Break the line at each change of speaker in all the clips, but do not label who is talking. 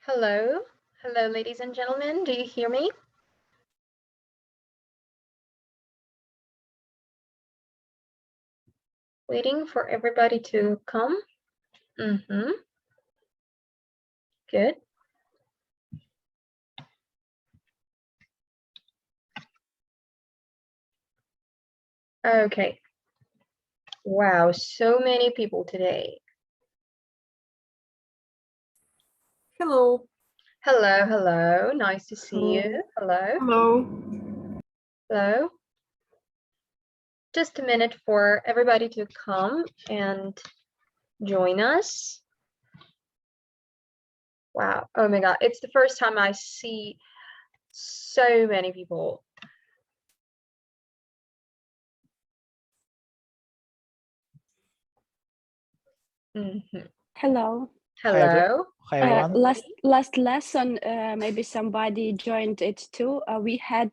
Hello. Hello, ladies and gentlemen. Do you hear me? Waiting for everybody to come. Good. Okay. Wow, so many people today.
Hello.
Hello, hello. Nice to see you. Hello.
Hello.
Hello. Just a minute for everybody to come and join us. Wow. Oh my God. It's the first time I see so many people.
Hello.
Hello.
Hi everyone.
Last lesson, maybe somebody joined it too. We had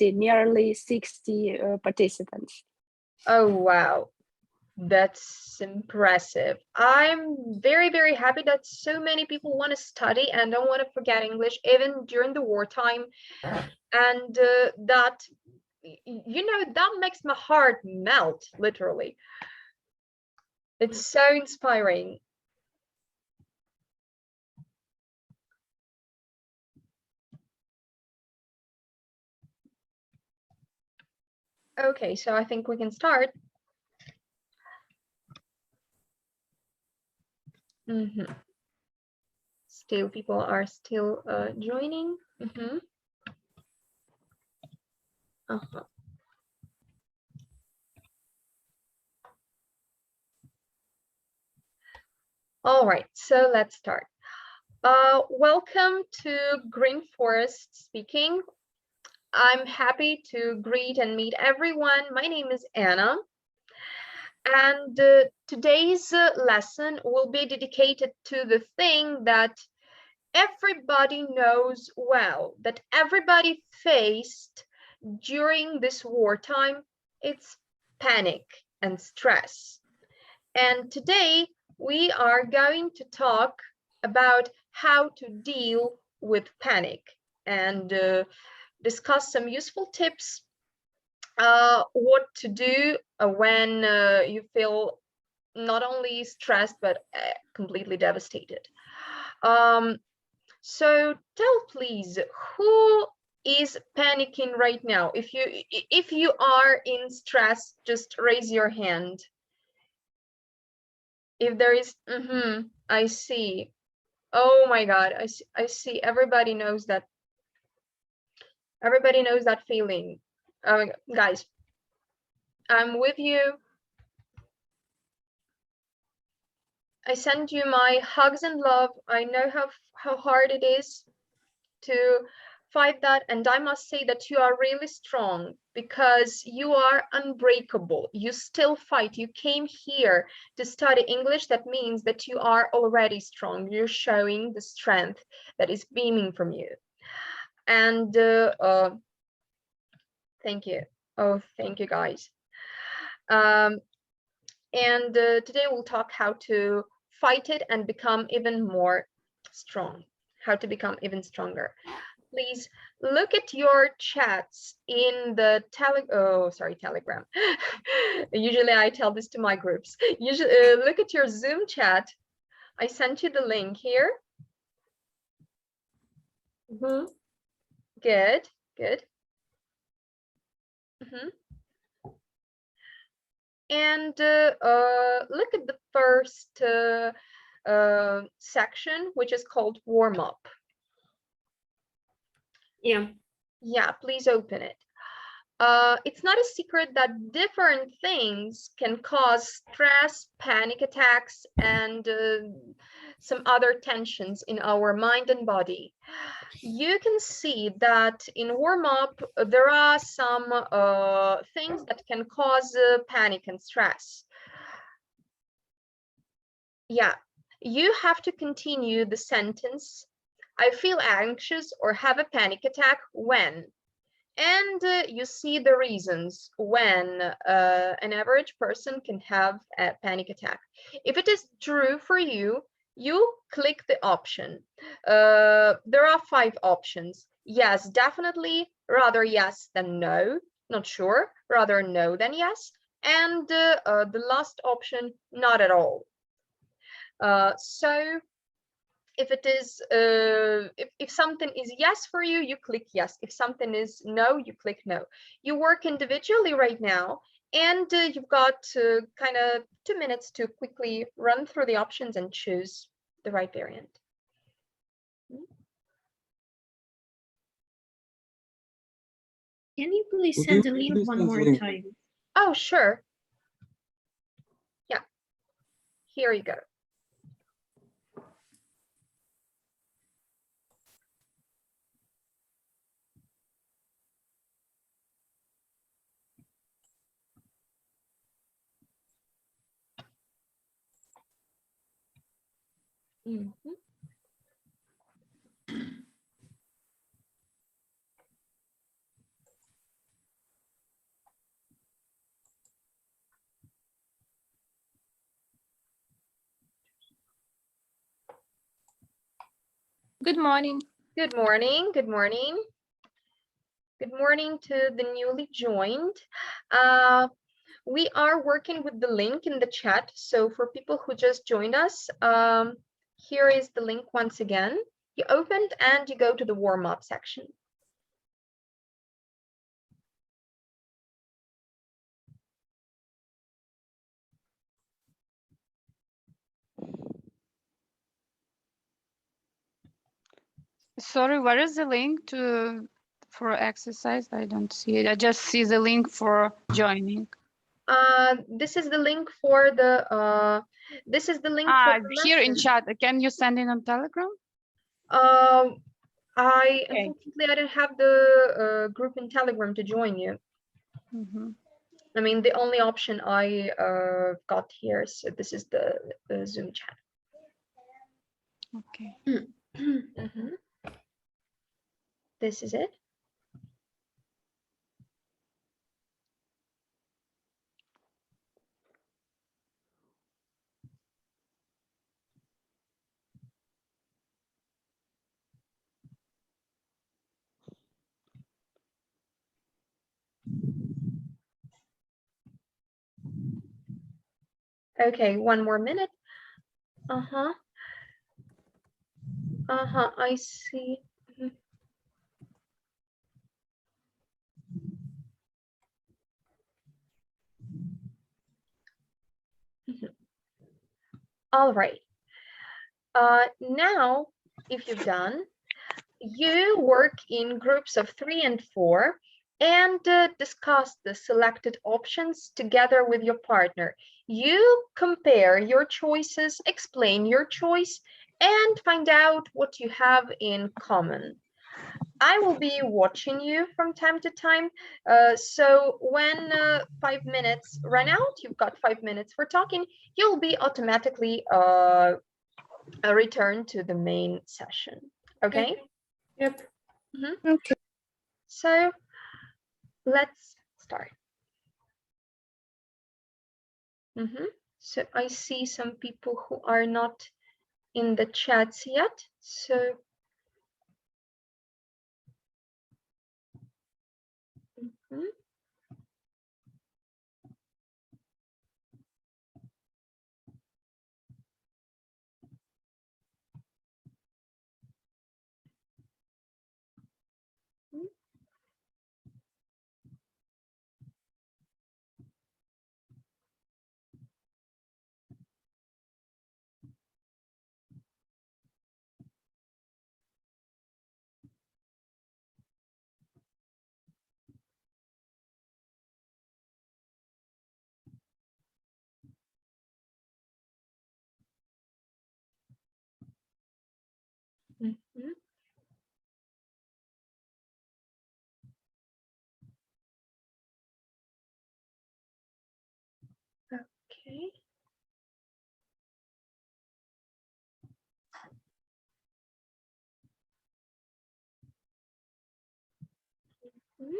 nearly 60 participants.
Oh, wow. That's impressive. I'm very, very happy that so many people want to study and don't want to forget English, even during the wartime. And that makes my heart melt, literally. It's so inspiring. Okay, so I think we can start. Still, people are still joining. All right, so let's start. Welcome to Green Forest Speaking. I'm happy to greet and meet everyone. My name is Anna. And today's lesson will be dedicated to the thing that everybody knows well, that everybody faced during this wartime. It's panic and stress. And today we are going to talk about how to deal with panic and discuss some useful tips, what to do when you feel not only stressed but completely devastated. So tell please, who is panicking right now? If you are in stress, just raise your hand. If there is, I see. Oh my God, I see. Everybody knows that. Everybody knows that feeling. Guys, I'm with you. I send you my hugs and love. I know how hard it is to fight that, and I must say that you are really strong because you are unbreakable. You still fight. You came here to study English. That means that you are already strong. You're showing the strength that is beaming from you. And thank you. Oh, thank you, guys. And today we'll talk how to fight it and become even more strong, how to become even stronger. Please look at your chats in the Telegram. Usually I tell this to my groups. Usually look at your Zoom chat. I sent you the link here. Good, good. And look at the first section, which is called warm up. Yeah, please open it. It's not a secret that different things can cause stress, panic attacks, and some other tensions in our mind and body. You can see that in warm-up, there are some things that can cause panic and stress. Yeah, you have to continue the sentence, I feel anxious or have a panic attack when, and you see the reasons when an average person can have a panic attack. If it is true for you, you click the option. there are 5 options. Yes, definitely, rather yes than no, not sure, rather no than yes, and the last option, not at all. So if it is, if something is yes for you, you click yes. If something is no, you click no. You work individually right now, and you've got kind of 2 minutes to quickly run through the options and choose the right variant.
Can you please
Would
send
you
the link
please
one
send the
more
link?
time?
Oh, sure. Yeah, here you go. Mhm.
Good morning.
Good morning. Good morning. Good morning to the newly joined. We are working with the link in the chat. So for people who just joined us, here is the link once again. You open it and you go to the warm-up section.
Sorry, where is the link for exercise? I don't see it. I just see the link for joining.
This is the link for the
Here in
lesson.
chat. Can you send it on Telegram?
Unfortunately, I don't have the group in Telegram to join you.
Mhm.
I mean, the only option I got here, so this is the Zoom chat.
Okay.
Mhm. This is it. Okay, one more minute. I see. Mhm. Mhm. All right. Now, if you've done, you work in groups of 3 and 4 and discuss the selected options together with your partner. You compare your choices, explain your choice, and find out what you have in common. I will be watching you from time to time. So when 5 minutes run out, you've got 5 minutes for talking, you'll be automatically returned to the main session. Okay?
Yep.
Okay.
So let's start. So I see some people who are not in the chats yet. So mhm. Mhm. Okay. Mhm.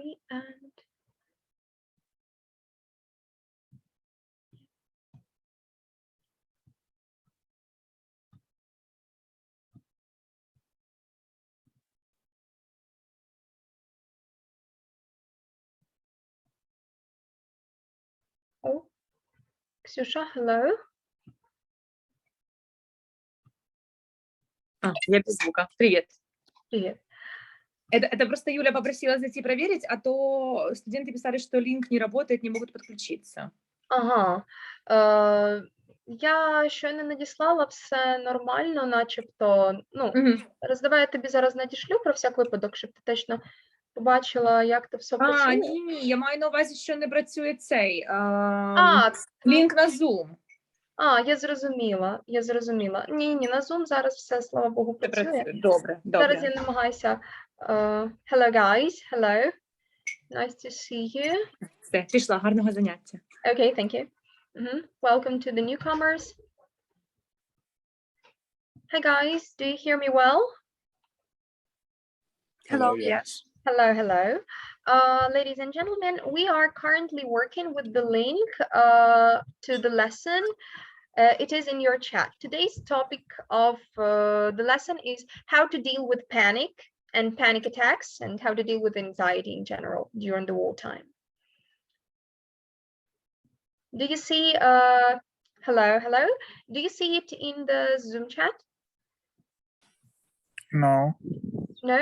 free and oh, Ksusha, hello.
Я без звука. Привет.
Привет.
Это просто Юля попросила зайти проверить, а то студенты писали, что линк не работает, не могут подключиться.
Ага. Я щойно надіслала, все нормально, начебто. Ну, роздавай, я тобі зараз надішлю про всяк випадок, щоб ти точно побачила, як то все працює.
Ні, я маю на увазі, що не працює цей
Лінк
на Zoom.
Я зрозуміла. Ні, на Zoom зараз все, слава Богу, працює.
Добре.
Зараз я намагаюся. Hello, guys. Hello. Nice to see you.
Все, пішла, гарного заняття.
Okay, thank you. Welcome to the newcomers. Hi, guys. Do you hear me well?
Hello, yes.
Hello. Ladies and gentlemen, we are currently working with the link to the lesson. It is in your chat. Today's topic of the lesson is how to deal with panic and panic attacks and how to deal with anxiety in general during the wartime. Do you see, hello? Do you see it in the Zoom chat?
No.
No,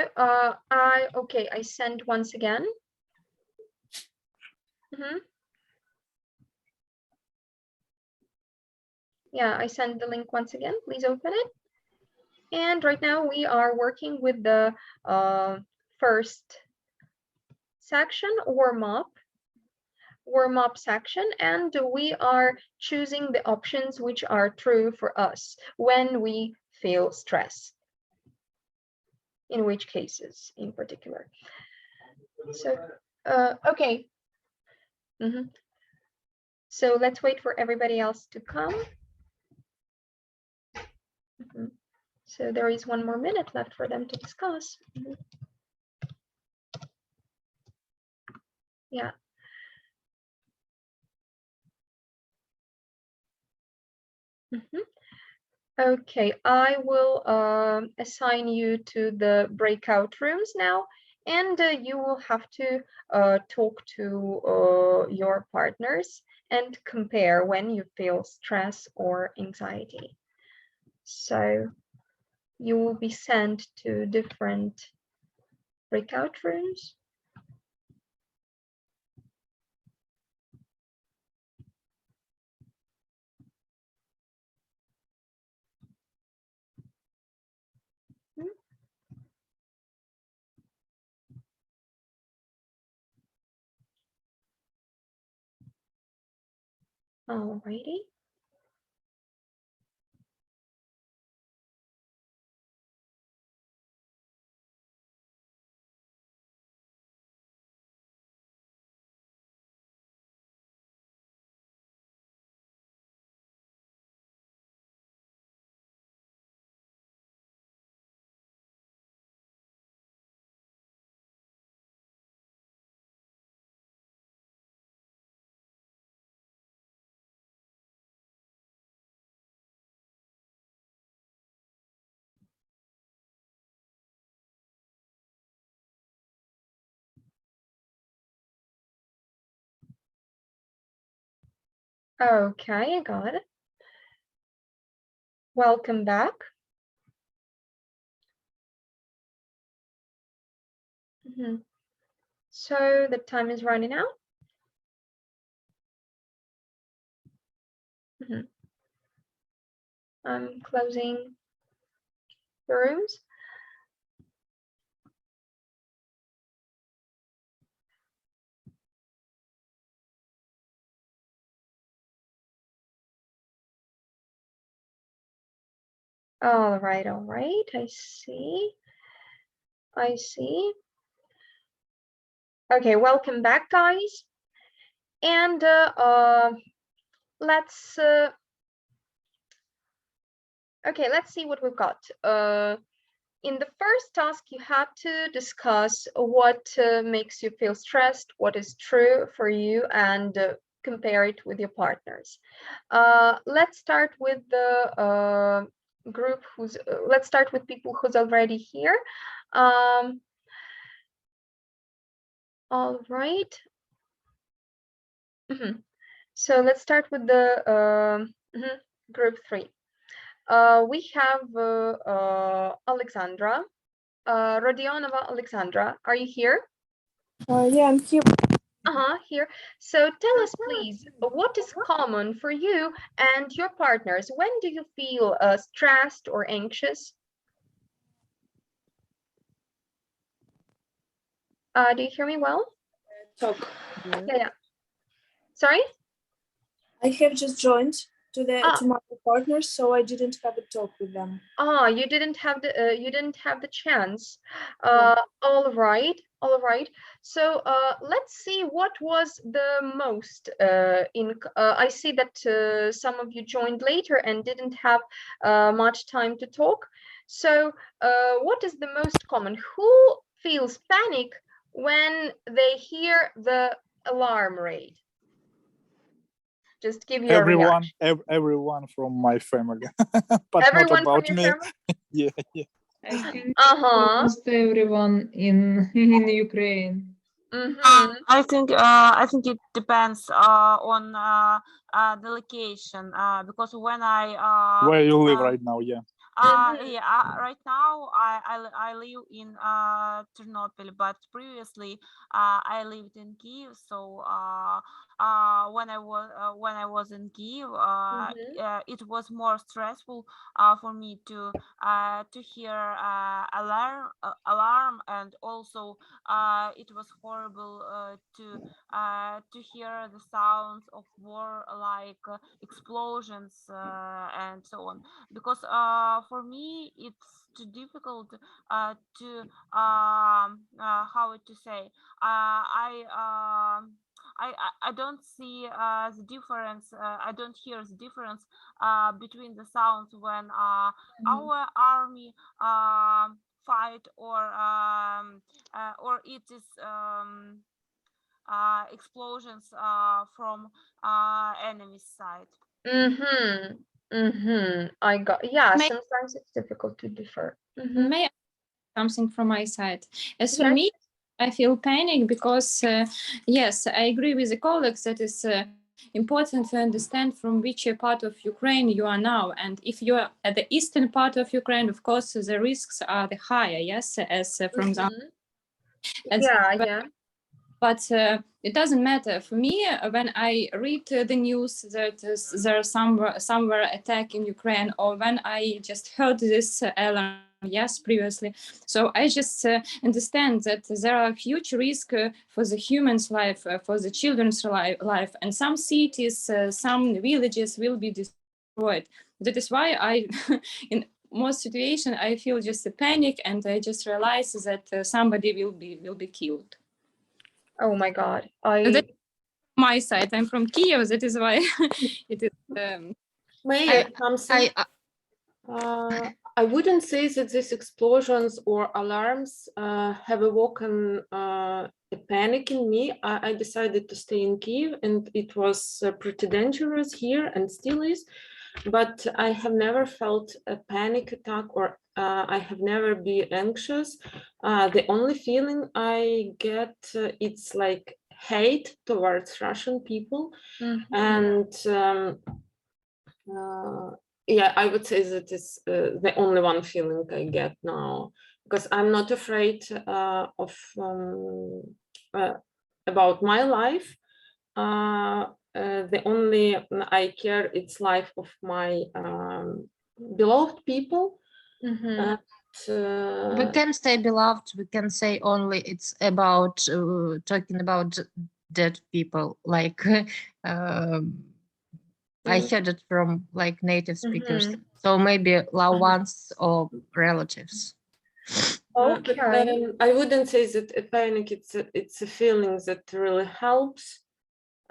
okay, I sent once again. Yeah, I sent the link once again. Please open it. And right now we are working with the first section, warm-up section, and we are choosing the options which are true for us when we feel stress. In which cases in particular. So, okay. So let's wait for everybody else to come. So there is 1 more minute left for them to discuss. Yeah. Okay, I will assign you to the breakout rooms now, and you will have to talk to your partners and compare when you feel stress or anxiety. So you will be sent to different breakout rooms. Alrighty. Okay, I got it. Welcome back. So the time is running out. I'm closing the rooms. All right, I see. Okay, welcome back, guys. And let's see what we've got. in the first task, you had to discuss what makes you feel stressed, what is true for you, and compare it with your partners. Let's start with the group let's start with people who's already here. All right. So let's start with the group 3. We have Alexandra, Rodionova Alexandra. Are you here?
Yeah, I'm here.
Here. So tell us, please, what is common for you and your partners? When do you feel stressed or anxious? Do you hear me well?
Talk.
Yeah. Sorry?
I have just joined to my partners, so I didn't have a talk with them.
You didn't have the chance. All right. So let's see what was the most I see that some of you joined later and didn't have much time to talk. So what is the most common? Who feels panic when they hear the alarm rate? Just give your reaction.
Everyone from my family, but
Everyone
not about
from
me.
your family?
Yeah.
I think almost everyone in Ukraine.
I think it depends on the location because when I
Where you live right now? Yeah.
Right now I live in Ternopil, but previously I lived in Kiev. So when I was in Kiev, it was more stressful for me to hear alarm, and also it was horrible to hear the sounds of war, like explosions and so on, because for me it's too difficult to how to say, I don't see the difference. I don't hear the difference between the sounds when our army fight or it is explosions from enemy's side.
I got, yeah, sometimes it's difficult to differ.
May I something from my side? As for me, I feel panic because, yes, I agree with the colleagues that it's important to understand from which part of Ukraine you are now. And if you are at the eastern part of Ukraine, of course, the risks are the higher, yes, as from example. But it doesn't matter for me when I read the news that there's somewhere attack in Ukraine, or when I just heard this alarm previously. So I just understand that there are huge risks for the human's life, for the children's life, and some cities, some villages will be destroyed. That is why I, in most situations, I feel just a panic, and I just realize that somebody will be killed.
Oh my God!
My side. I'm from Kiev. That is why it is.
I wouldn't say that these explosions or alarms have awoken a panic in me. I decided to stay in Kiev, and it was pretty dangerous here and still is. But I have never felt a panic attack, or I have never been anxious. The only feeling I get, it's like hate towards Russian people. And yeah, I would say that is the only one feeling I get now, because I'm not afraid of about my life. The only I care it's life of my beloved people.
We can say beloved, we can say only it's about talking about dead people, like I heard it from like native speakers, so maybe loved ones or relatives.
Okay. I wouldn't say that a panic, it's a feeling that really helps.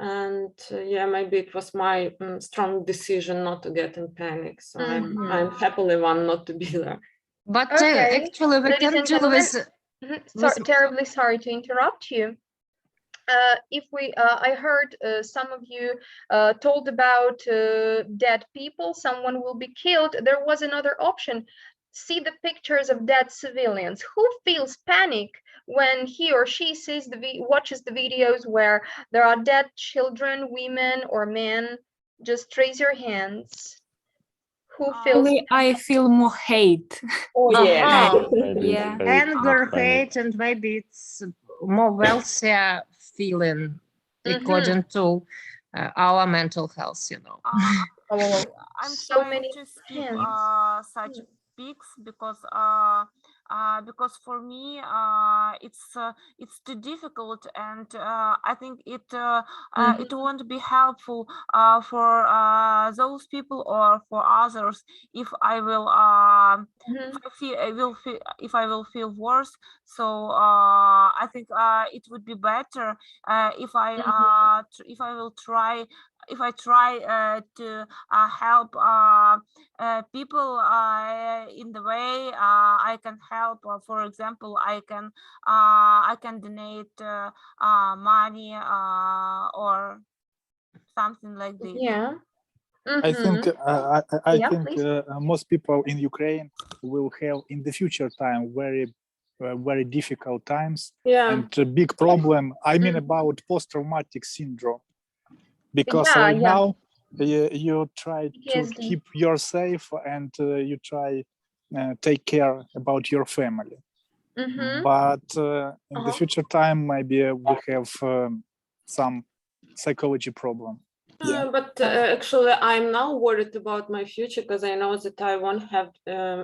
And yeah, maybe it was my strong decision not to get in panic. So I'm happily one not to be there.
But
Okay,
actually, we
ladies
can
and
deal
gentlemen,
with
terribly sorry to interrupt you. I heard some of you told about dead people, someone will be killed. There was another option. See the pictures of dead civilians. Who feels panic when he or she sees watches the videos where there are dead children, women, or men? Just raise your hands. Who feels?
I feel more hate.
Oh yeah.
Yeah.
anger, hate, and maybe it's more wealthier feeling according to our mental health, you know.
I'm
So
trying
many
to skip
hands.
such pics because for me it's too difficult, and I think it won't be helpful for those people or for others if I will if I will feel worse. So I think it would be better if I try to help people in the way I can help. For example, I can donate money or something like this.
Yeah.
I think I
Yeah,
think
please.
most people in Ukraine will have in the future time very difficult times and a big problem. I mean about post-traumatic syndrome, because right now you try to keep yourself and you try take care about your family. But in the future time, maybe we have some psychology problem.
But actually, I'm now worried about my future because I know that I won't have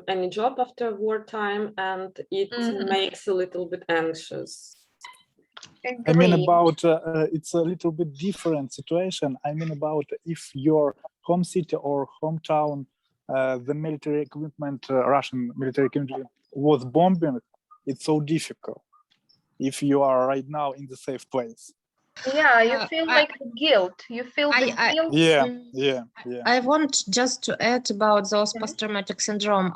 any job after wartime, and it makes a little bit anxious.
I mean about it's a little bit different situation. I mean about if your home city or hometown, the military equipment, Russian military equipment was bombing, it's so difficult. If you are right now in the safe place.
Yeah, you feel like the guilt. You feel the guilt.
Yeah.
I want just to add about those post-traumatic syndrome,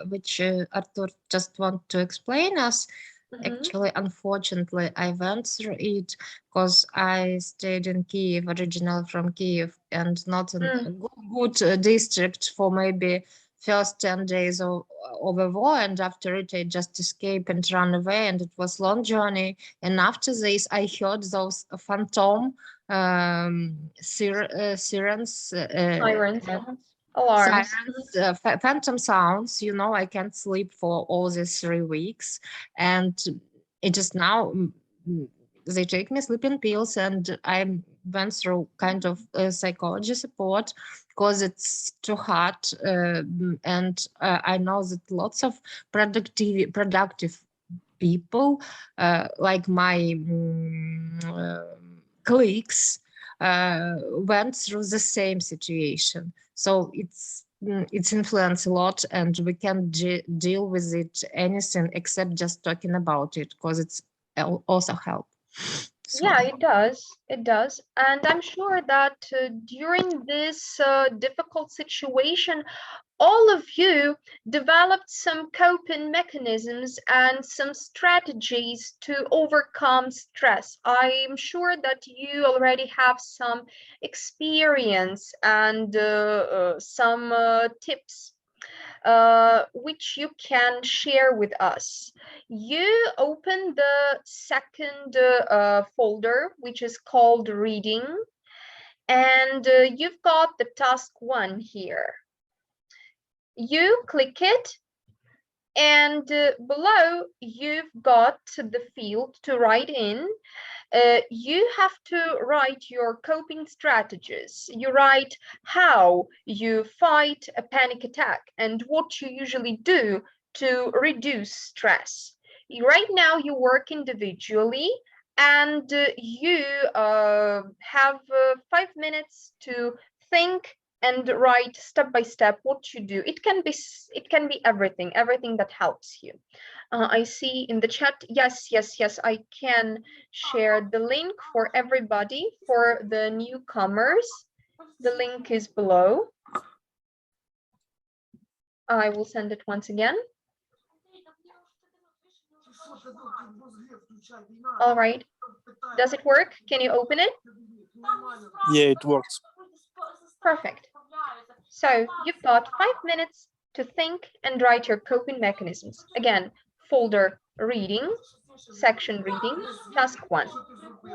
which Artur just want to explain us. Actually, unfortunately, I went through it because I stayed in Kiev, originally from Kiev, and not in a good district for maybe first 10 days of the war, and after it I just escaped and ran away, and it was long journey. And after this I heard those phantom sirens,
alarms,
sirens, phantom sounds. You know, I can't sleep for all these 3 weeks, and it is now they take me sleeping pills, and I went through kind of psychology support because it's too hard, and I know that lots of productive people like my colleagues went through the same situation. So it's influenced a lot, and we can't deal with it anything except just talking about it, because it's also help. So.
Yeah, it does. And I'm sure that during this difficult situation, all of you developed some coping mechanisms and some strategies to overcome stress. I'm sure that you already have some experience and some tips which you can share with us. You open the second folder, which is called reading, and you've got the task 1 here. You click it, and below you've got the field to write in. You have to write your coping strategies. You write how you fight a panic attack and what you usually do to reduce stress. Right now you work individually, and you have 5 minutes to think and write step by step what you do. It can be everything that helps you. I see in the chat, yes, I can share the link for everybody, for the newcomers. The link is below. I will send it once again. All right. Does it work? Can you open it?
Yeah, it works.
Perfect. So you've got 5 minutes to think and write your coping mechanisms. Again, folder reading, section reading, task 1.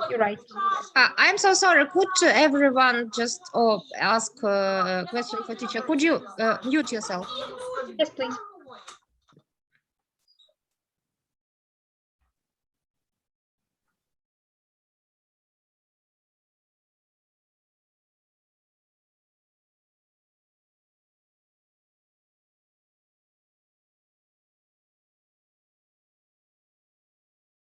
You write.
I'm so sorry. Could everyone just ask a question for teacher? Could you mute yourself?
Yes, please.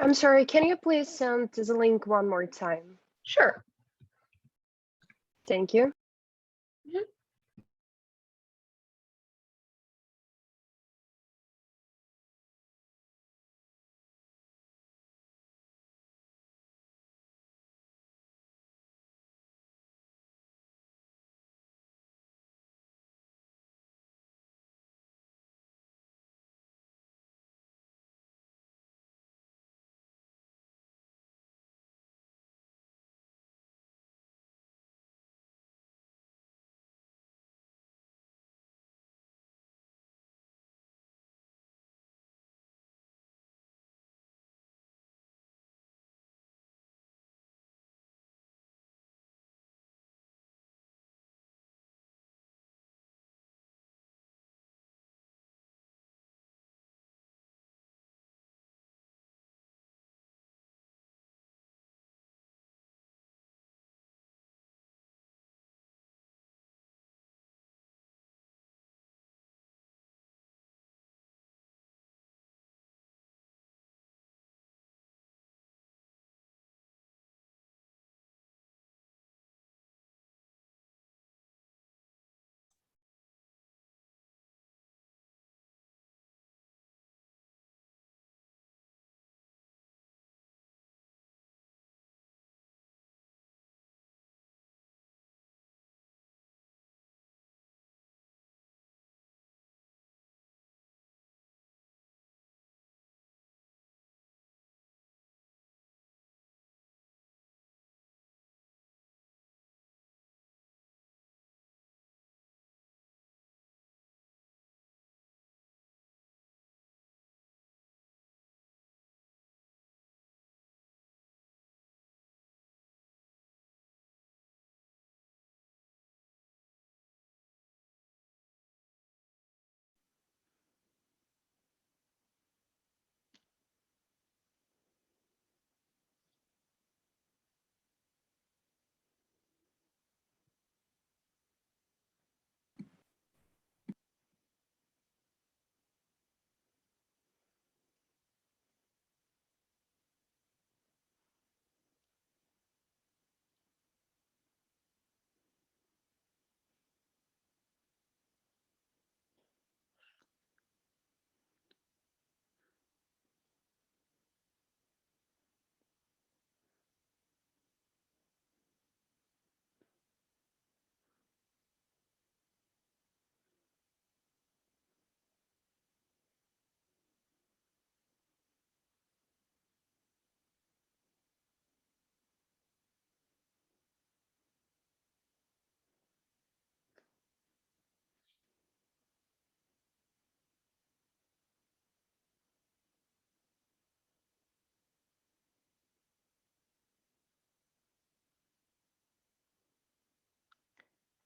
I'm sorry, can you please send the link one more time?
Sure.
Thank you.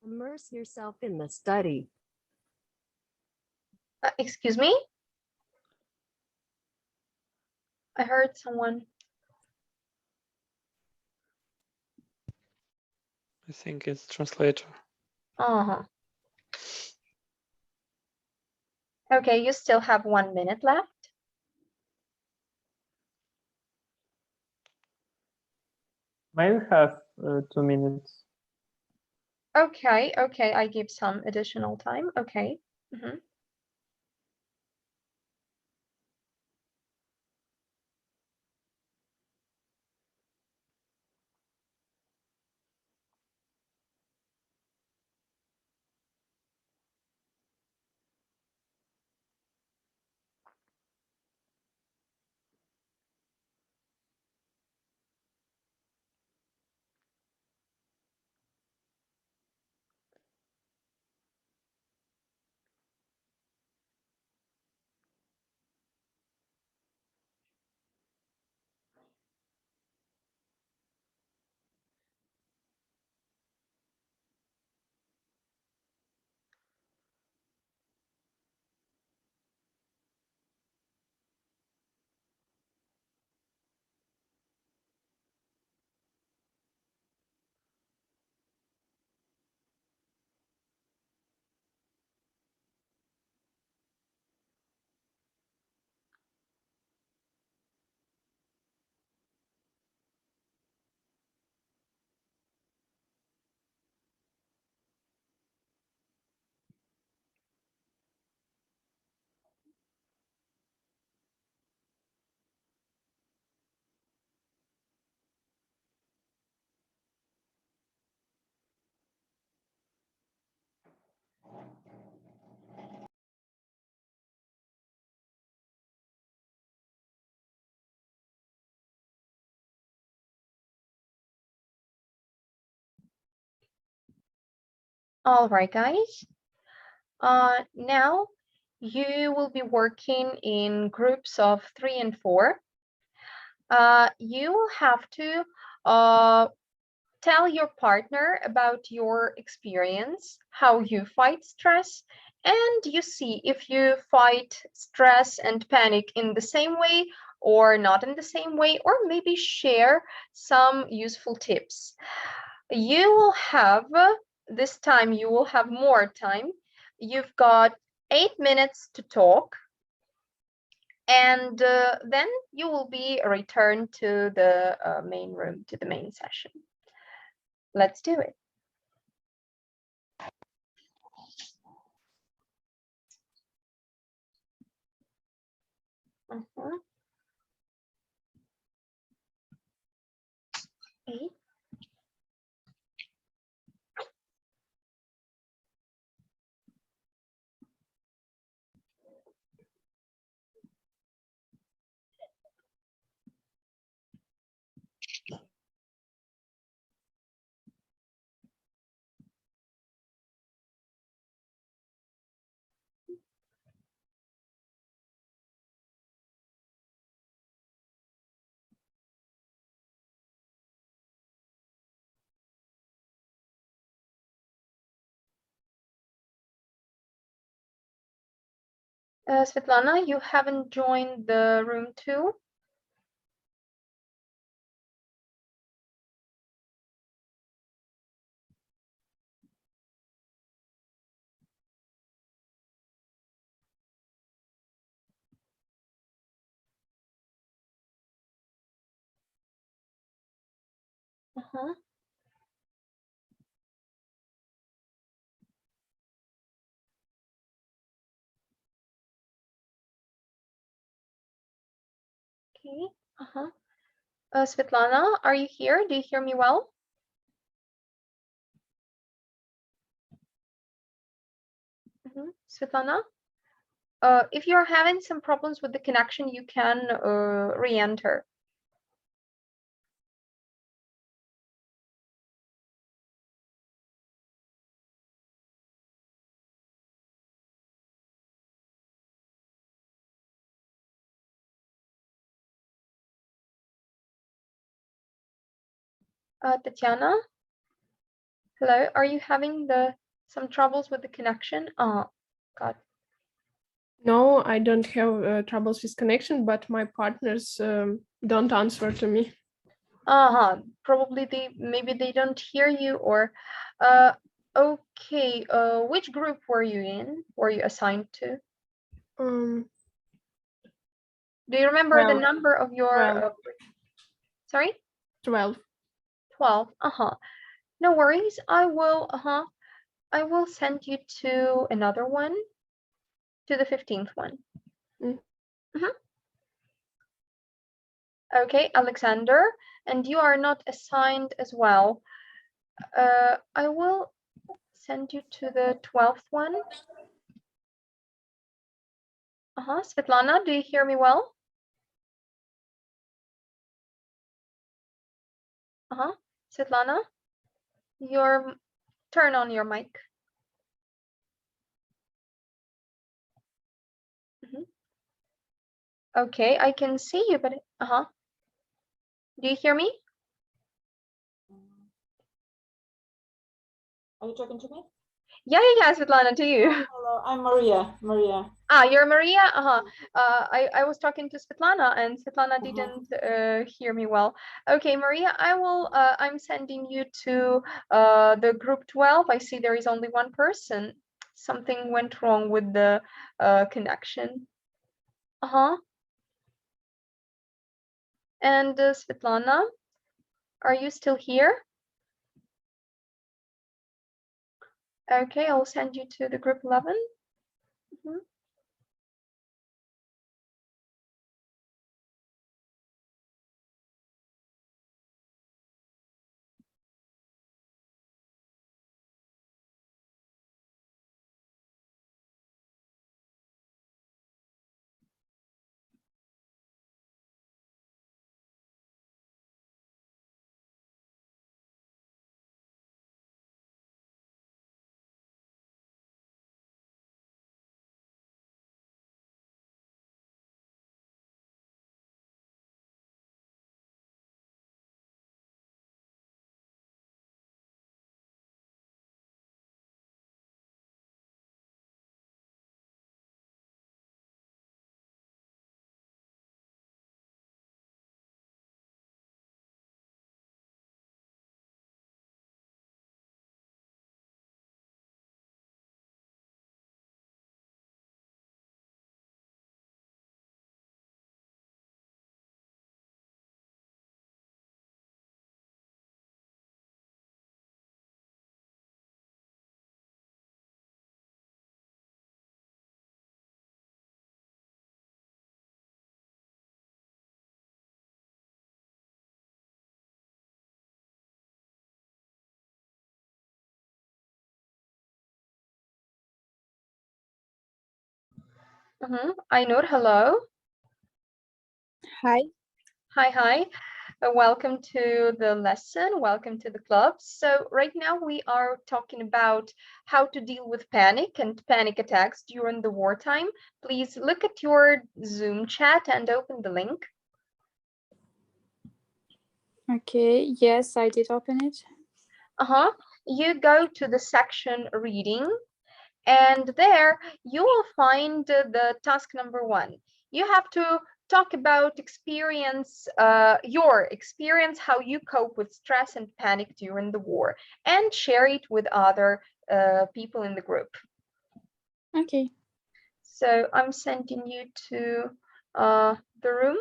Immerse yourself in the study.
Excuse me? I heard someone.
I think it's translator.
Uh-huh. Okay, you still have 1 minute left.
May we have 2 minutes?
Okay, okay, I give some additional time. Okay. All right, guys. Now you will be working in groups of 3 and 4. You will have to tell your partner about your experience, how you fight stress, and you see if you fight stress and panic in the same way or not in the same way, or maybe share some useful tips. You will have, this time you will have more time. You've got 8 minutes to talk, and then you will be returned to the main room, to the main session. Let's do it. Okay. Svetlana, you haven't joined the room 2? Uh-huh. Okay. Uh-huh. Svetlana, are you here? Do you hear me well? Svetlana? If you're having some problems with the connection, you can re-enter. Tatiana? Hello, are you having some troubles with the connection? Oh, God.
No, I don't have troubles with connection, but my partners don't answer to me.
Probably maybe they don't hear you, or okay. Which group were you in? Were you assigned to? Do you remember
12.
the number of your sorry?
12.
12. No worries. I will send you to another one, to the 15th one. Okay, Alexander, and you are not assigned as well. I will send you to the 12th one. Svetlana, do you hear me well? Svetlana, turn on your mic. Okay, I can see you, but do you hear me?
Are you talking to me?
Yeah, Svetlana, to you.
Hello, I'm Maria. Maria.
You're Maria? I was talking to Svetlana, and Svetlana didn't hear me well. Okay, Maria, I'm sending you to the group 12. I see there is only one person. Something went wrong with the connection. And Svetlana, are you still here? Okay, I'll send you to the group 11. Ainur, hello.
Hi.
Hi. Welcome to the lesson. Welcome to the club. So right now we are talking about how to deal with panic and panic attacks during the wartime. Please look at your Zoom chat and open the link.
Okay, yes, I did open it.
You go to the section reading, and there you will find the task number 1. You have to talk about your experience, how you cope with stress and panic during the war, and share it with other people in the group.
Okay.
So I'm sending you to the room.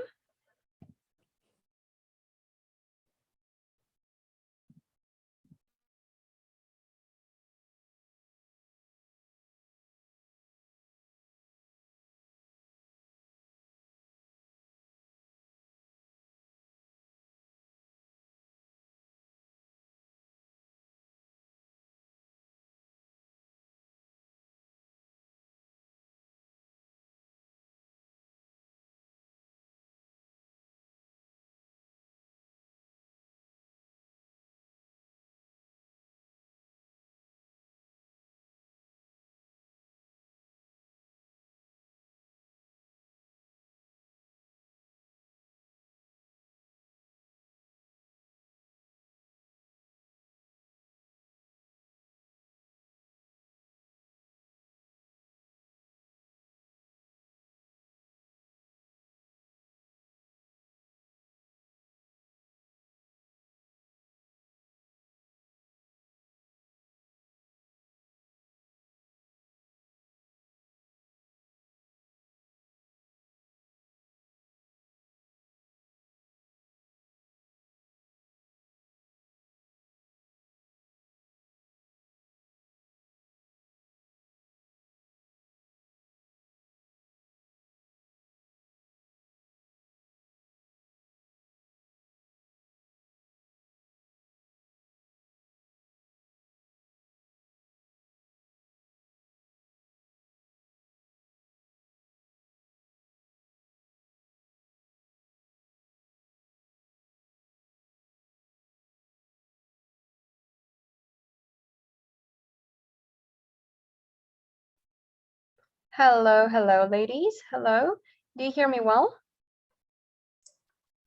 Hello, ladies. Hello. Do you hear me well?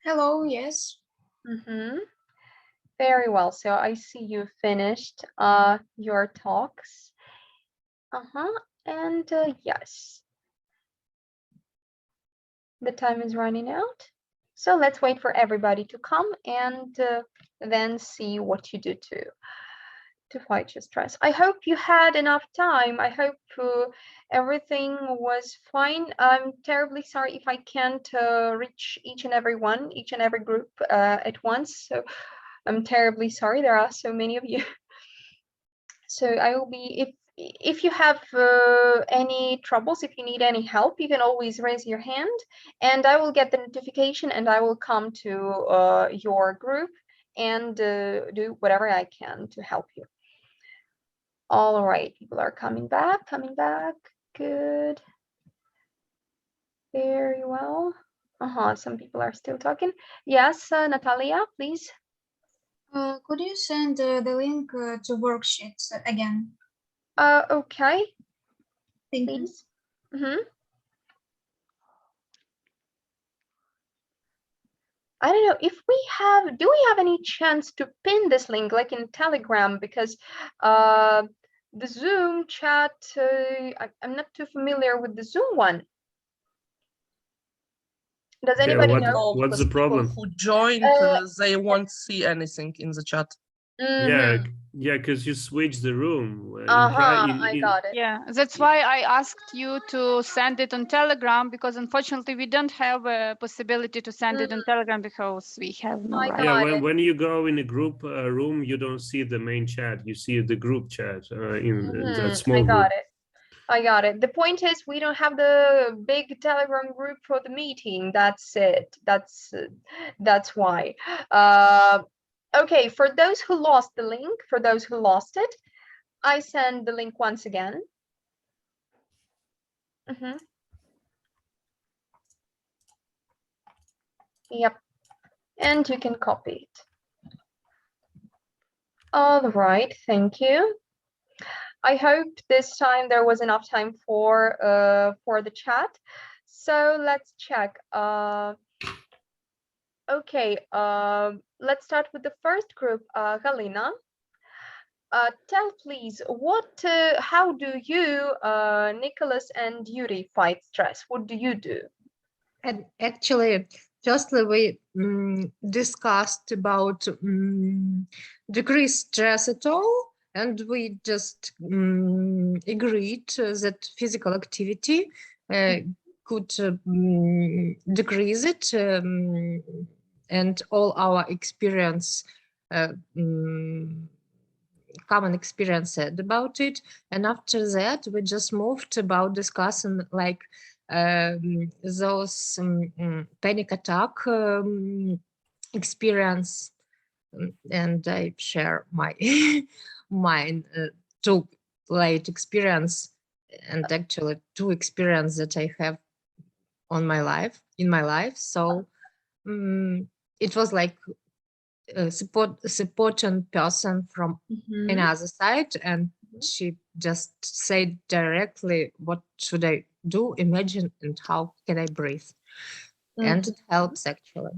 Hello, yes.
Very well. So I see you finished your talks. And yes. The time is running out. So let's wait for everybody to come and then see what you do to fight your stress. I hope you had enough time. I hope everything was fine. I'm terribly sorry if I can't reach each and every group at once. So I'm terribly sorry. There are so many of you. So I will be, if you have any troubles, if you need any help, you can always raise your hand and I will get the notification and I will come to your group and do whatever I can to help you. All right, people are coming back. Good. Very well. Some people are still talking. Yes, Natalia, please.
Could you send the link to worksheets again?
Okay.
Thank
please. I don't know if do we have any chance to pin this link like in Telegram, because the Zoom chat, I'm not too familiar with the Zoom one. Does anybody know?
What's the problem?
Who joined, they won't see anything in the chat.
Yeah, because you switch the room.
I got it.
Yeah, that's why I asked you to send it on Telegram, because unfortunately we don't have a possibility to send it on Telegram because we have no right.
Yeah, when you go in a group room, you don't see the main chat. You see the group chat in that small group.
I got it. The point is we don't have the big Telegram group for the meeting. That's it. That's why. Okay, for those who lost the link, I send the link once again. Yep. And you can copy it. All right, thank you. I hope this time there was enough time for the chat. So let's check. Okay, let's start with the first group, Galina. Tell please, how do you, Nicholas and Yuri, fight stress? What do you do?
And actually, firstly, we discussed about decrease stress at all, and we just agreed that physical activity could decrease it, and all our experience, common experience said about it. And after that, we just moved about discussing like those panic attack experience, and I share my mine two late experience, and actually two experience that I have in my life. So it was like a supporting person from another side, and she just said directly what should I do, imagine, and how can I breathe, and it helps actually.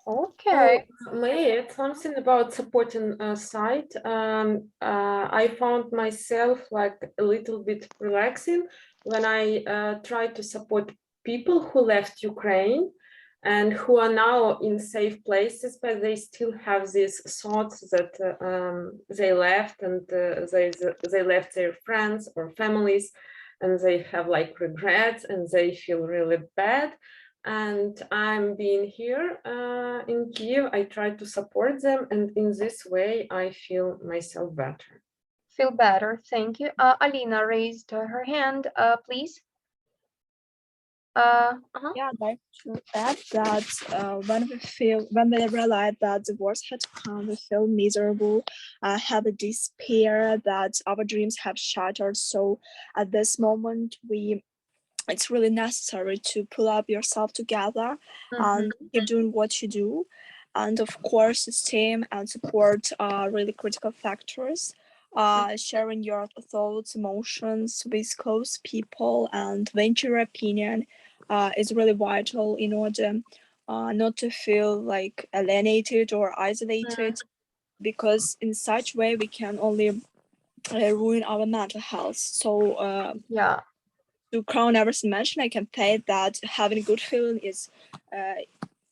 Okay.
May I add something about supporting side? I found myself like a little bit relaxing when I try to support people who left Ukraine and who are now in safe places, but they still have these thoughts that they left, and they left their friends or families, and they have like regrets and they feel really bad. And I'm being here in Kiev, I try to support them, and in this way I feel myself better.
Feel better, thank you. Alina raised her hand, please.
Yeah, I'd like to add that when we realize that the worst had come, we feel miserable, have a despair that our dreams have shattered. So at this moment, it's really necessary to pull up yourself together and keep doing what you do. And of course, esteem and support are really critical factors. Sharing your thoughts, emotions with close people and venture your opinion is really vital in order not to feel like alienated or isolated, because in such way we can only ruin our mental health. So
yeah,
to crown everything mentioned, I can say that having a good feeling is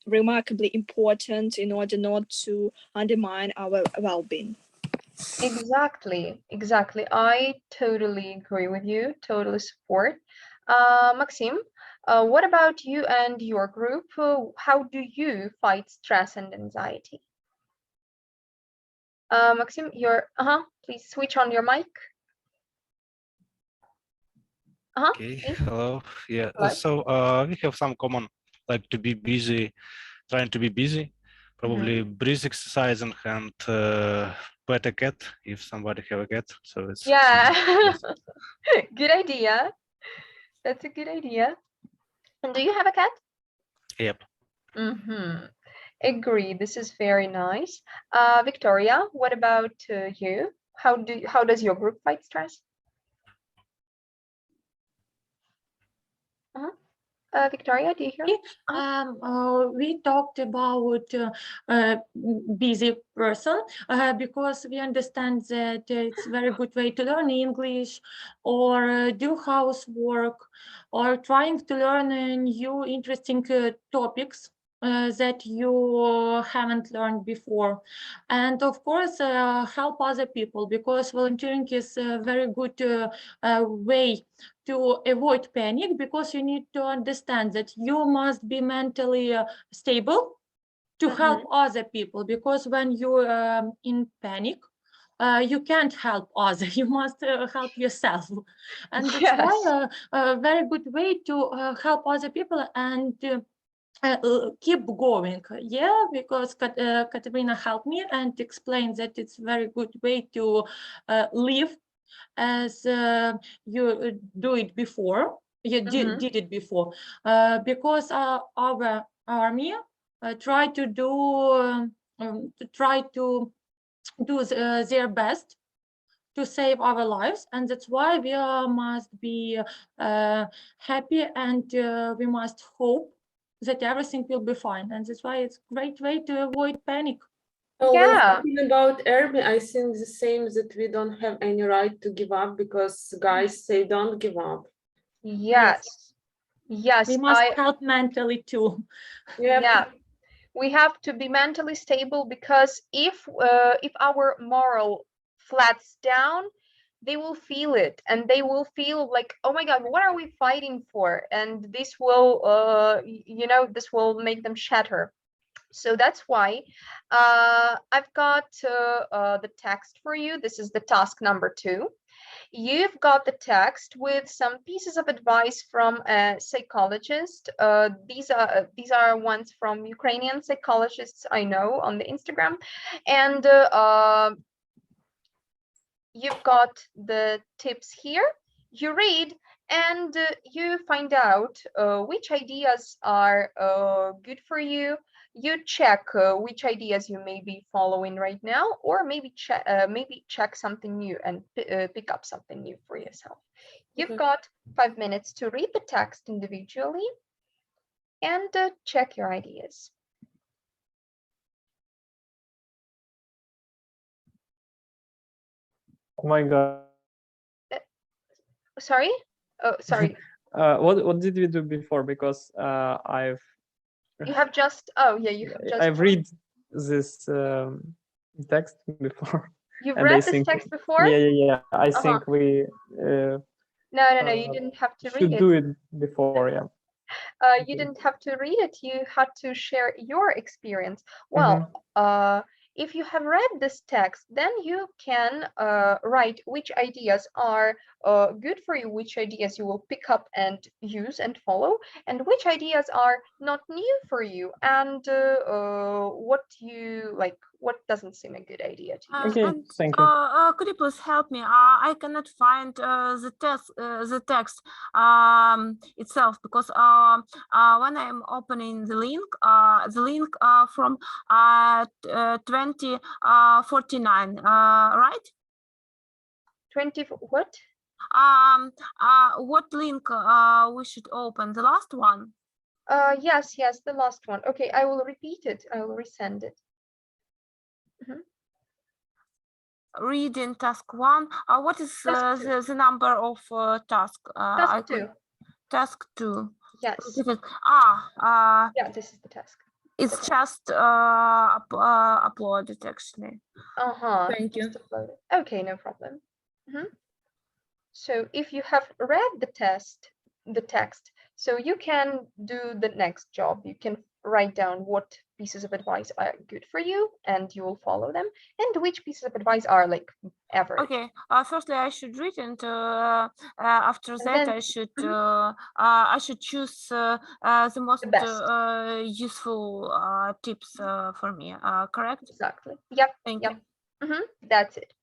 remarkably important in order not to undermine our well-being.
Exactly. I totally agree with you, totally support. Maxim, what about you and your group? How do you fight stress and anxiety? Maxim, please switch on your mic.
Okay, hello. Yeah,
Hello.
so we have some common, like to be busy, trying to be busy, probably breathe exercising and pet a cat if somebody have a cat. So it's
Good idea. That's a good idea. And do you have a cat?
Yep.
Agree. This is very nice. Victoria, what about you? How does your group fight stress? Victoria, do you hear me?
We talked about busy person because we understand that it's a very good way to learn English or do housework or trying to learn new interesting topics that you haven't learned before. And of course, help other people, because volunteering is a very good way to avoid panic, because you need to understand that you must be mentally stable to help other people, because when you're in panic, you can't help others, you must help yourself. And that's why a very good way to help other people and keep going. Yeah, because Katerina helped me and explained that it's a very good way to live as you do it before, you did it before, because our army try to do their best to save our lives, and that's why we must be happy, and we must hope that everything will be fine, and that's why it's a great way to avoid panic.
Oh,
Yeah.
well, talking about army, I think the same, that we don't have any right to give up, because guys say don't give up.
Yes. Yes.
We must help mentally too.
Yeah. We have to be mentally stable, because if our moral flats down, they will feel it, and they will feel like, oh my God, what are we fighting for? And this will, this will make them shatter. So that's why I've got the text for you. This is the task number 2. You've got the text with some pieces of advice from a psychologist. These are ones from Ukrainian psychologists I know on the Instagram, and you've got the tips here. You read and you find out which ideas are good for you. You check which ideas you may be following right now, or maybe check something new and pick up something new for yourself. You've got 5 minutes to read the text individually and check your ideas.
Oh my God.
Sorry? Oh, sorry.
What did we do before? Because
You have just, oh yeah, you have just.
I've read this text before.
You've read this text before?
Yeah. I think we.
No, you didn't have to read it.
Should do it before, yeah.
You didn't have to read it. You had to share your experience. Well, if you have read this text, then you can write which ideas are good for you, which ideas you will pick up and use and follow, and which ideas are not new for you, and what you like, what doesn't seem a good idea to you.
Okay, thank you.
Could you please help me? I cannot find the text itself, because when I'm opening the link from 2049, right?
20 what?
What link we should open? The last one?
Yes, the last one. Okay, I will repeat it. I will resend it.
Reading task 1. What is the number of task?
Task 2.
Task 2.
Yes.
Yeah,
this is the task.
It's just uploaded actually.
Thank you. Okay, no problem. So if you have read the text, so you can do the next job. You can write down what pieces of advice are good for you, and you will follow them, and which pieces of advice are like average.
Okay. Firstly, I should read, and after that, I should choose the most useful tips for me. Correct?
Exactly. Yep.
Thank you.
That's it.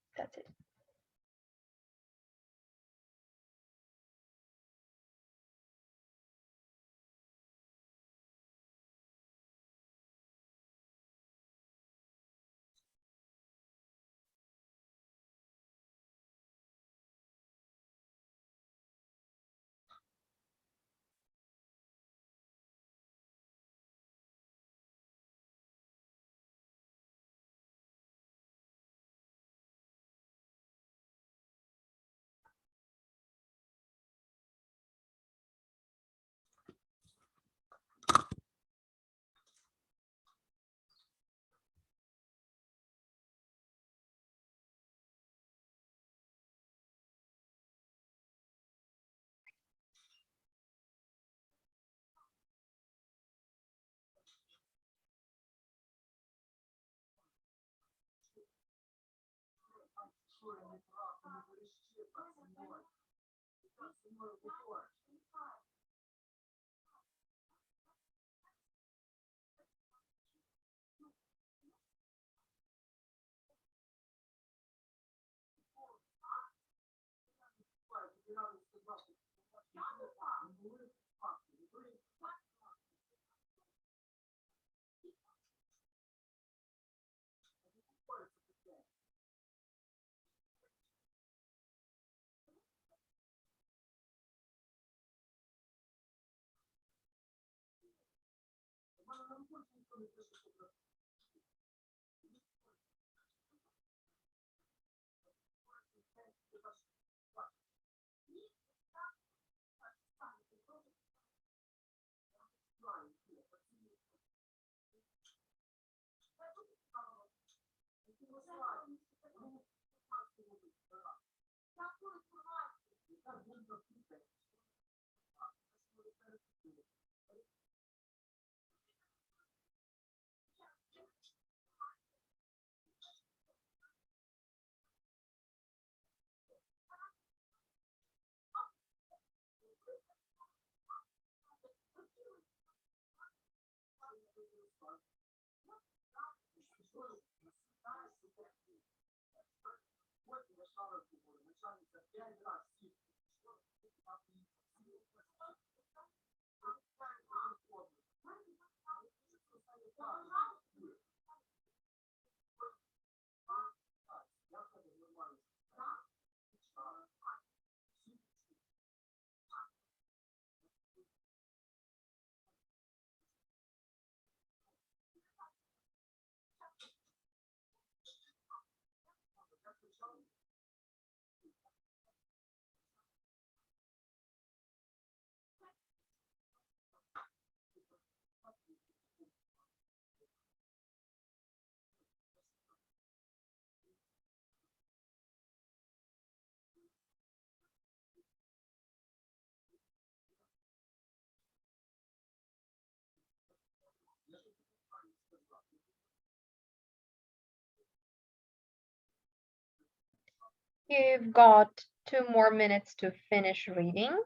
You've got 2 more minutes to finish reading.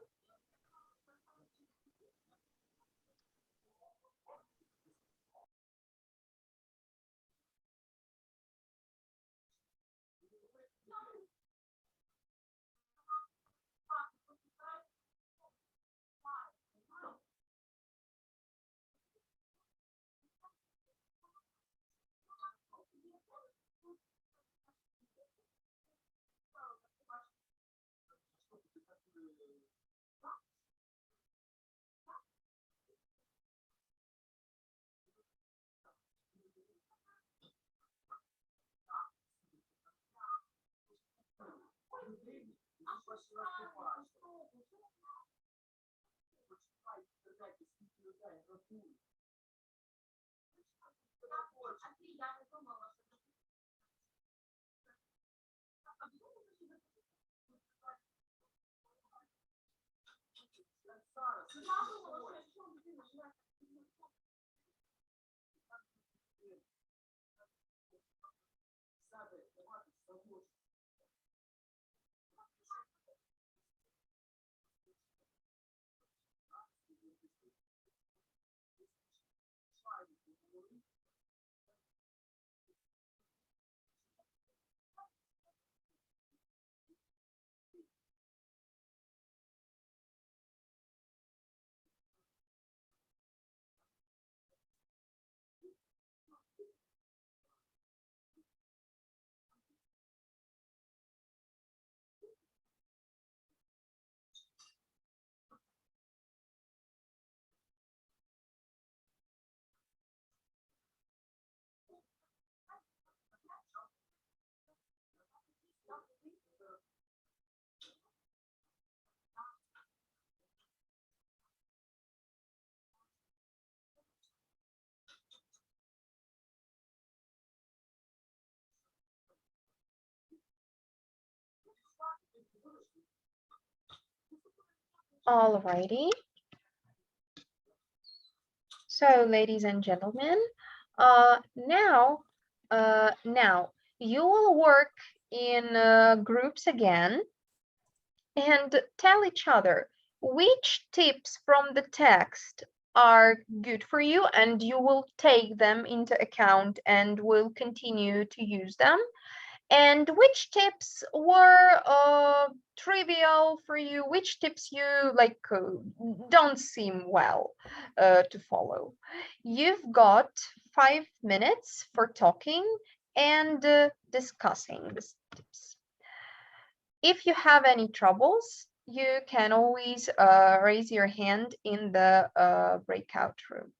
Alrighty. So, ladies and gentlemen, now you will work in groups again and tell each other which tips from the text are good for you, and you will take them into account and will continue to use them. And which tips were trivial for you, which tips you don't seem well to follow. You've got 5 minutes for talking and discussing these tips. If you have any troubles, you can always raise your hand in the breakout room.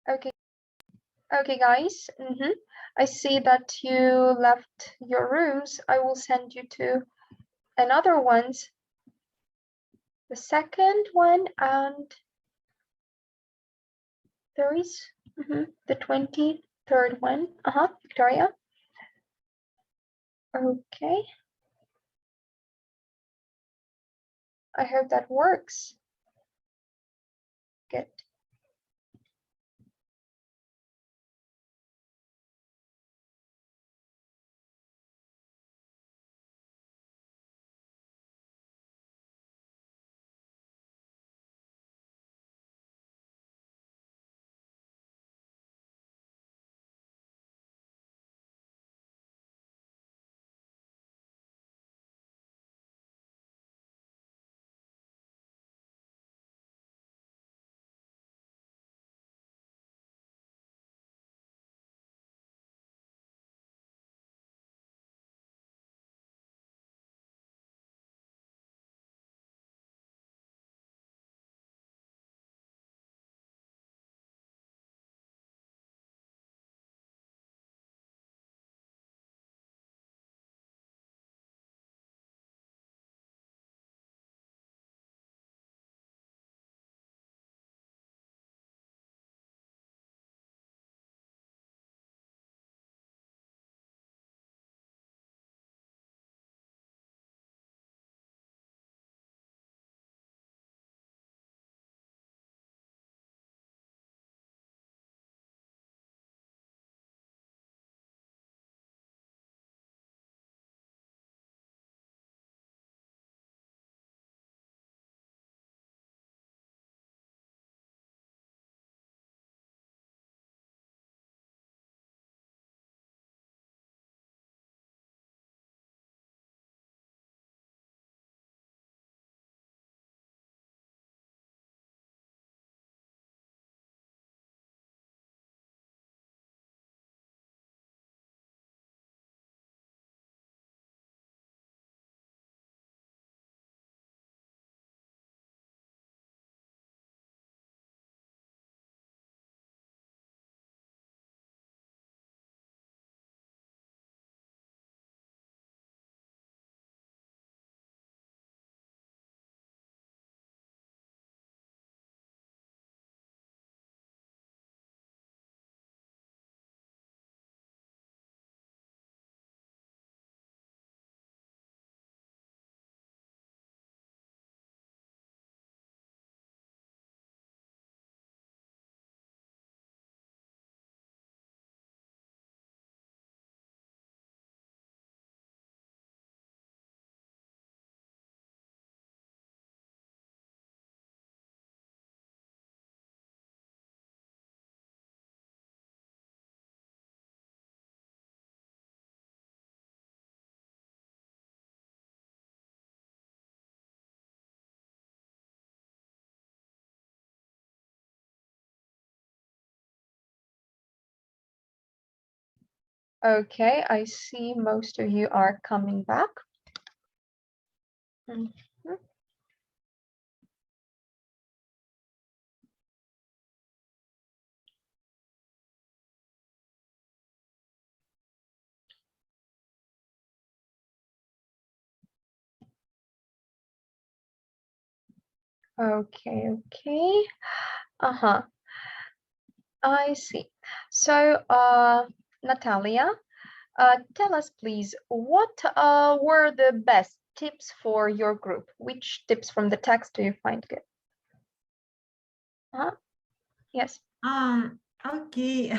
Okay. Okay, guys. I see that you left your rooms. I will send you to another ones. The second one, and there is the 23rd one. Victoria. Okay. I hope that works. Good. Okay, I see most of you are coming back. Okay. I see. So, Natalia, tell us, please, what were the best tips for your group? Which tips from the text do you find good? Yes.
Okay.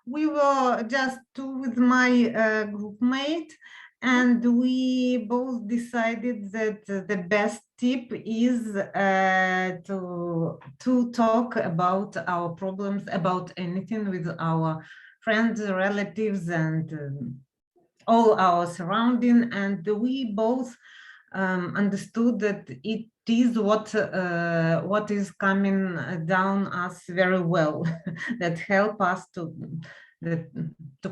We were just two with my group mate, and we both decided that the best tip is to talk about our problems, about anything with our friends, relatives, and all our surrounding. And we both understood that it is what is coming down us very well, that help us to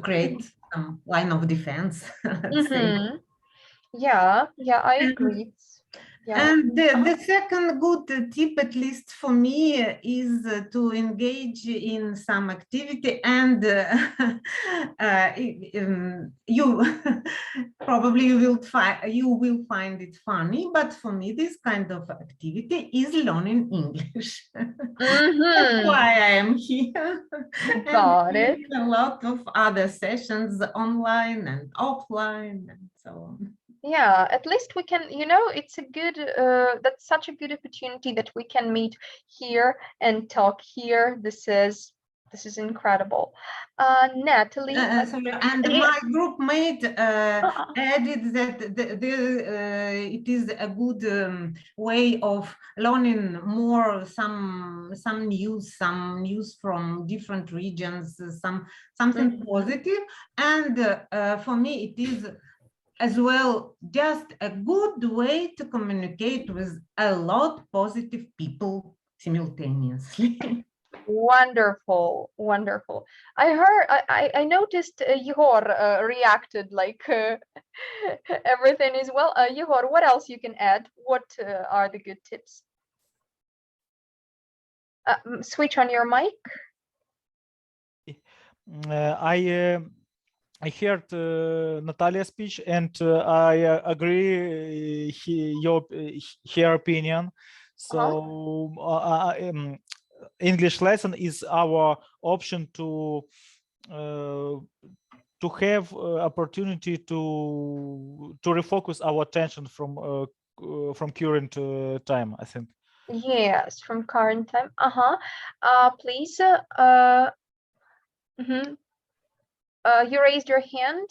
create some line of defense. Let's say.
Yeah, I agree. Yeah.
And the second good tip, at least for me, is to engage in some activity. And you probably you will find it funny, but for me, this kind of activity is learning English. That's why I am here.
Got it.
A lot of other sessions online and offline and so on.
Yeah, at least we can, you know, it's a good, that's such a good opportunity that we can meet here and talk here. This is incredible. Natalie.
And my group mate added that it is a good way of learning more, some news from different regions, something positive. And for me, it is as well just a good way to communicate with a lot of positive people simultaneously.
Wonderful, wonderful. I heard, I noticed Yehor reacted like everything is well. Yehor, what else you can add? What are the good tips? Switch on your mic.
I heard Natalia's speech, and I agree her opinion. So English lesson is our option to have opportunity to refocus our attention from current time, I think.
Yes, from current time. Please. You raised your hand.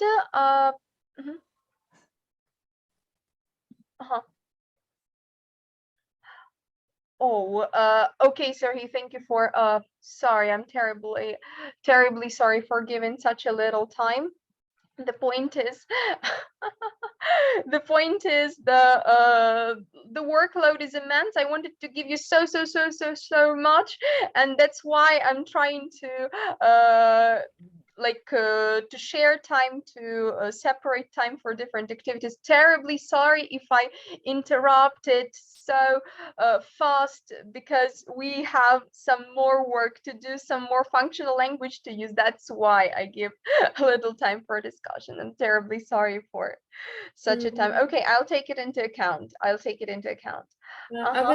Oh, okay, Serhi, thank you for, sorry, I'm terribly sorry for giving such a little time. The point is, the workload is immense. I wanted to give you so much, and that's why I'm trying to to share time, to separate time for different activities. Terribly sorry if I interrupted so fast, because we have some more work to do, some more functional language to use. That's why I give a little time for discussion. I'm terribly sorry for such a time. Okay, I'll take it into account. I would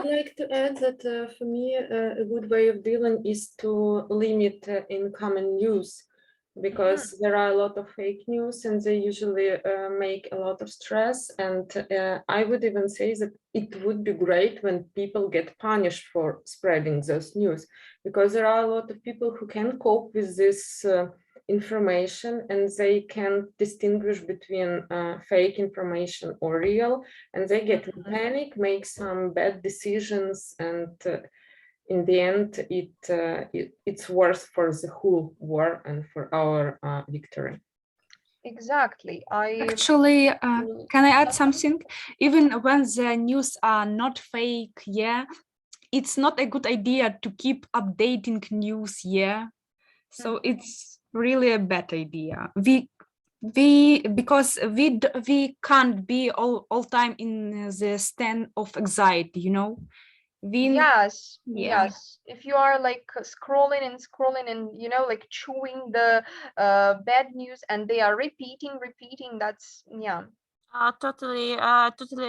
like to add that for me, a good way of dealing is to limit incoming news, because there are a lot of fake news and they usually make a lot of stress. And I would even say that it would be great when people get punished for spreading those news, because there are a lot of people who can cope with this information and they can distinguish between fake information or real, and they get in panic, make some bad decisions, and in the end, it's worse for the whole war and for our victory.
Exactly.
Actually, can I add something? Even when the news are not fake, it's not a good idea to keep updating news, So it's really a bad idea. Because we can't be all time in the stand of anxiety,
Yes. If you are like scrolling and chewing the bad news and they are repeating, that's
Totally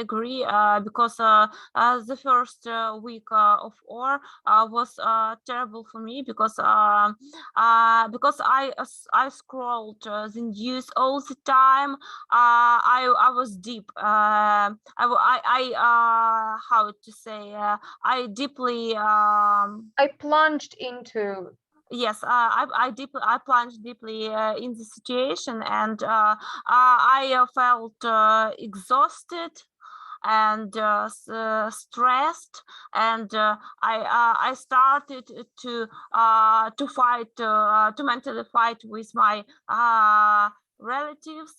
agree. Because the first week of war was terrible for me, because I scrolled the news all the time. I was deep. I how to say? I deeply.
I plunged into.
Yes, I plunged deeply in the situation, and I felt exhausted and stressed, and I started to fight, to mentally fight with my relatives,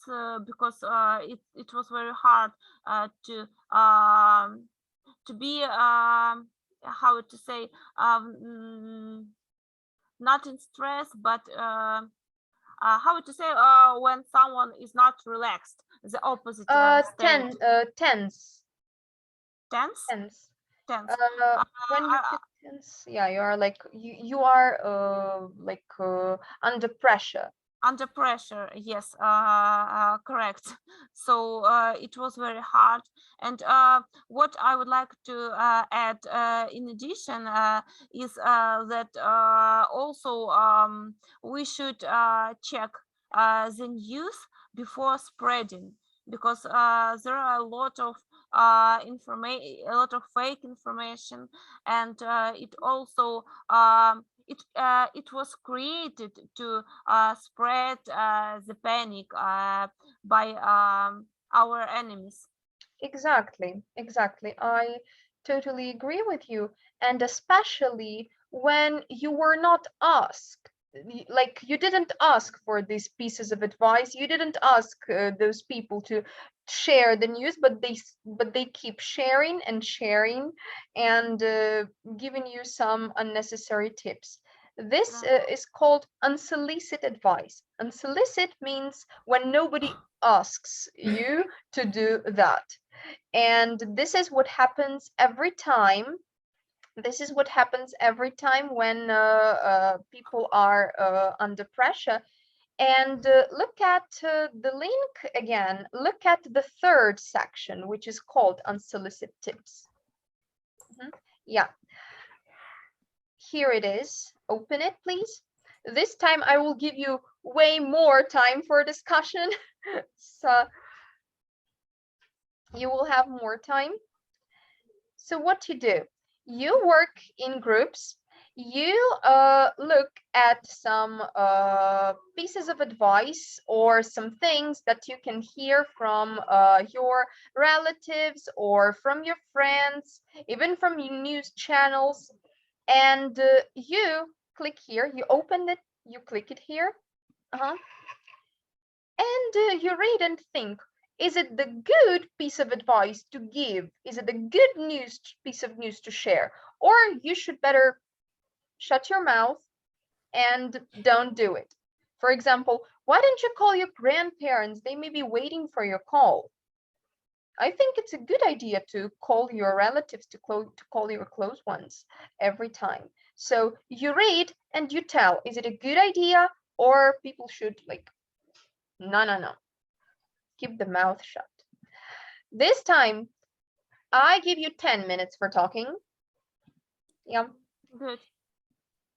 because it was very hard to be how to say, not in stress, but how to say, when someone is not relaxed, the opposite.
Tense.
tense.
Tense.
Tense.
When you put tense, yeah, you are like you are under pressure.
Under pressure, yes, correct. So it was very hard. And what I would like to add in addition is that also we should check the news before spreading, because there are a lot of fake information, and it also it was created to spread the panic by our enemies.
Exactly. I totally agree with you. And especially when you were not asked, like you didn't ask for these pieces of advice, you didn't ask those people to share the news, but they keep sharing and sharing and giving you some unnecessary tips. This is called unsolicited advice. Unsolicited means when nobody asks you to do that. And this is what happens every time. This is what happens every time when people are under pressure. And look at the link again. Look at the third section, which is called unsolicited tips. Yeah. Here it is. Open it, please. This time I will give you way more time for discussion. So you will have more time. So what you do, you work in groups, you look at some pieces of advice or some things that you can hear from your relatives or from your friends, even from your news channels, and you click here, you open it, you click it here, and you read and think, is it the good piece of advice to give? Is it the good piece of news to share? Or you should better shut your mouth and don't do it. For example, why don't you call your grandparents? They may be waiting for your call. I think it's a good idea to call your relatives, to call your close ones every time. So you read and you tell, is it a good idea, or people should like, no. Keep the mouth shut. This time, I give you 10 minutes for talking. Yeah.
Good.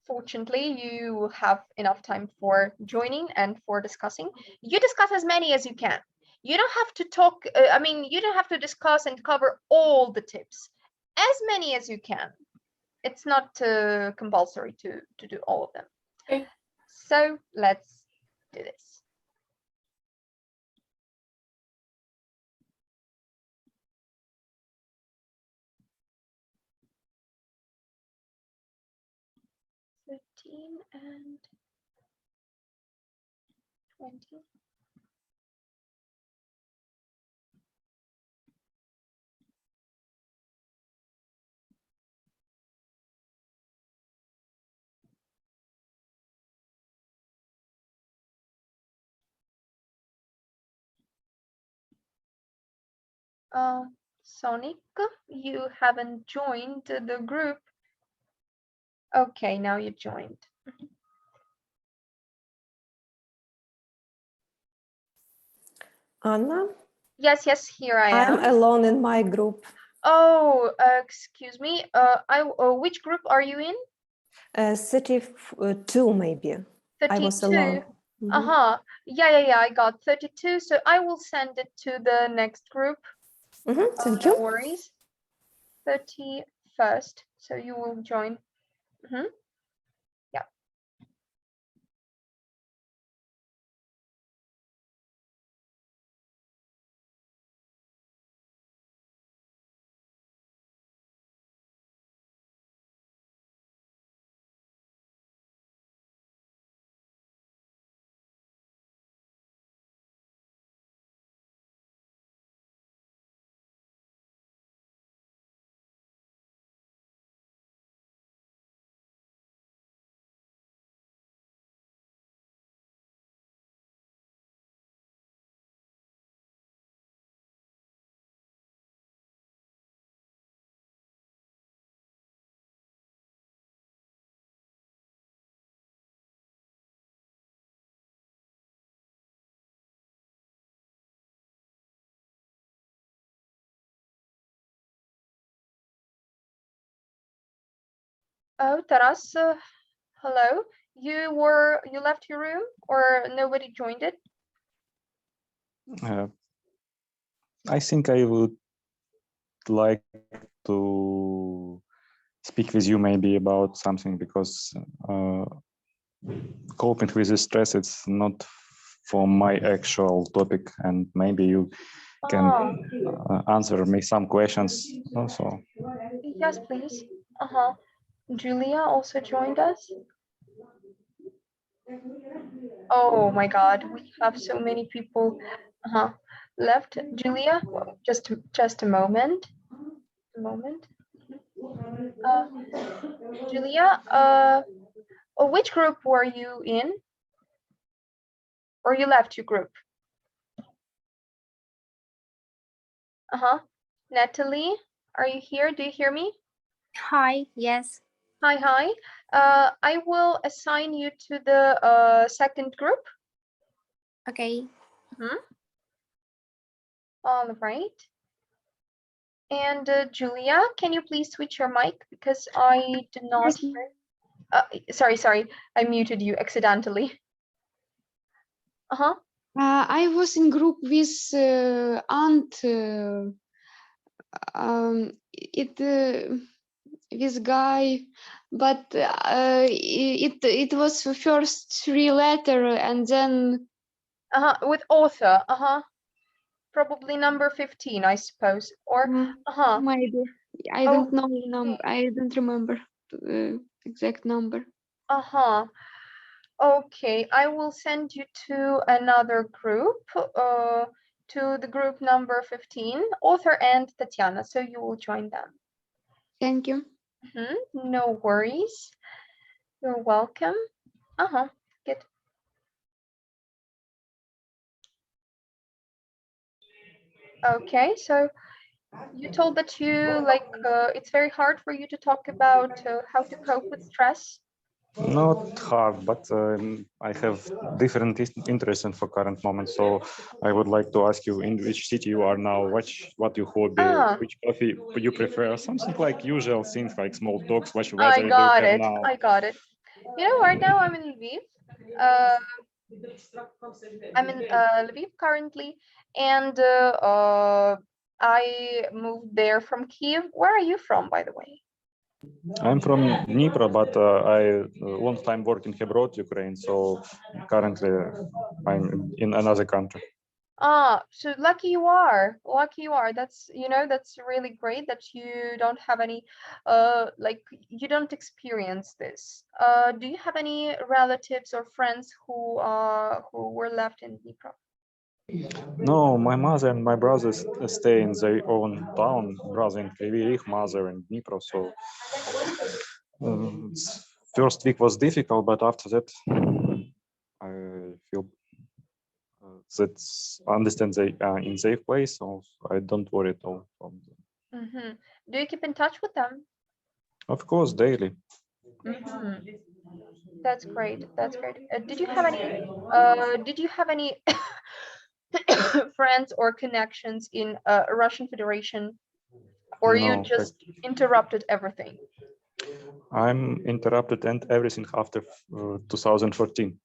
Fortunately, you have enough time for joining and for discussing. You discuss as many as you can. You don't have to talk, you don't have to discuss and cover all the tips. As many as you can. It's not compulsory to do all of them.
Okay.
So let's do this. And 20. Sonic, you haven't joined the group. Okay, now you joined.
Anna?
Yes, here I am.
I'm alone in my group.
Oh, excuse me. Which group are you in?
32 maybe.
32.
I was alone.
Yeah, I got 32. So I will send it to the next group.
Thank you.
No worries. 31st. So you will join. Oh, Taras, hello. You left your room or nobody joined it?
I think I would like to speak with you maybe about something, because coping with this stress, it's not for my actual topic, and maybe you can answer me some questions also.
Yes, please. Julia also joined us. Oh my God, we have so many people left. Julia, just a moment. Julia, which group were you in? Or you left your group? Natalie, are you here? Do you hear me?
Hi, yes.
Hi. I will assign you to the second group.
Okay.
All right. And Julia, can you please switch your mic, because I did not hear. Sorry, I muted you accidentally.
I was in group with Ant. This guy, but it was the first 3 letters and then
with author. Probably number 15, I suppose. Or
maybe I don't know the number. I don't remember the exact number.
Okay, I will send you to another group, to the group number 15, author and Tatiana, so you will join them.
Thank you.
No worries. You're welcome. Good. Okay, so you told that you it's very hard for you to talk about how to cope with stress.
Not hard, but I have different interests for current moment. So I would like to ask you, in which city you are now, what your hobby, which coffee you prefer, something like usual things like small talks, what weather do you have now?
I got it. You know, right now I'm in Lviv. I'm in Lviv currently, and I moved there from Kiev. Where are you from, by the way?
I'm from Dnipro, but I long time work in Hebron, Ukraine. So currently I'm in another country.
So lucky you are. That's, that's really great that you don't have any, you don't experience this. Do you have any relatives or friends who were left in Dnipro?
No, my mother and my brothers stay in their own town, brother in Lviv, mother in Dnipro. So first week was difficult, but after that I feel that understand they are in safe place, so I don't worry at all from them.
Do you keep in touch with them?
Of course, daily.
That's great. Did you have any friends or connections in Russian Federation, or
No,
you just interrupted everything?
I'm interrupted and everything after 2014.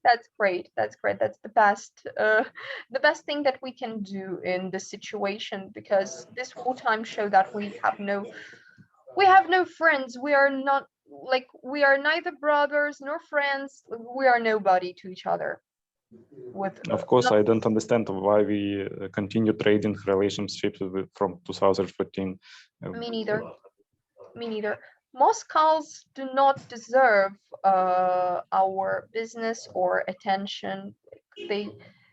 That's great. That's the best thing that we can do in this situation, because this wartime show that we have no friends. We are not we are neither brothers nor friends. We are nobody to each other.
Of course, I don't understand why we continue trading relationships from 2014.
Me neither. Moscows do not deserve our business or attention. They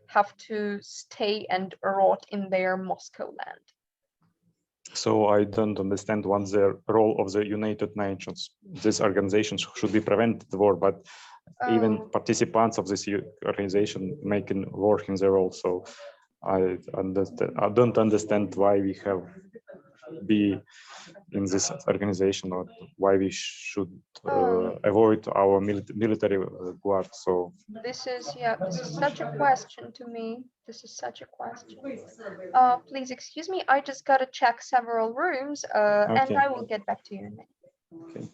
have to stay and rot in their Moscow land.
So I don't understand what's the role of the United Nations. This organization should be prevent the war, but even participants of this organization making war in their role. So I don't understand why we have be in this organization, or why we should avoid our military guard. So
this is such a question to me. Please excuse me, I just gotta check several rooms, and I will get back to you in a minute.
Okay.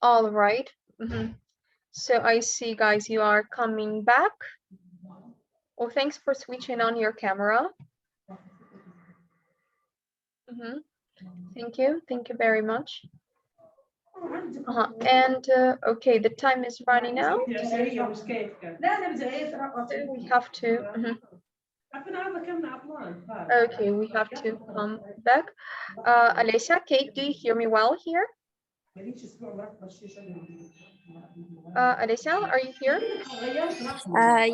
All right. So I see, guys, you are coming back. Well, thanks for switching on your camera. Thank you very much. And okay, the time is running out. So we have to. Okay, we have to come back. Alessia, Kate, do you hear me well here? Alessia, are you here?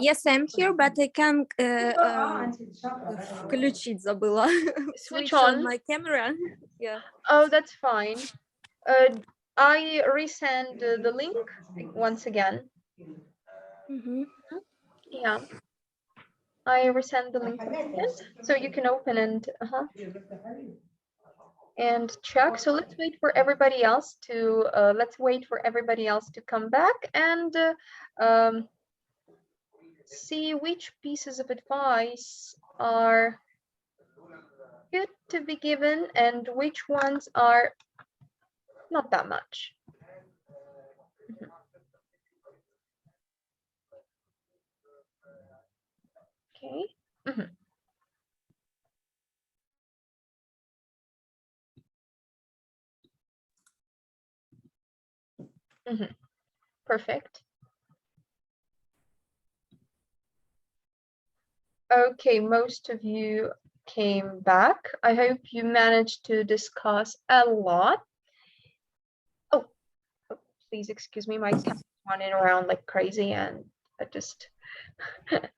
Yes, I'm here, but I can't включить забыла.
Switch on
my camera. Yeah.
Oh, that's fine. I resend the link once again. Yeah. I resend the link once again, so you can open and check. So let's wait for everybody else to come back and see which pieces of advice are good to be given and which ones are not that much. Okay. Perfect. Okay, most of you came back. I hope you managed to discuss a lot. Oh, please excuse me, my cat is running around like crazy and I just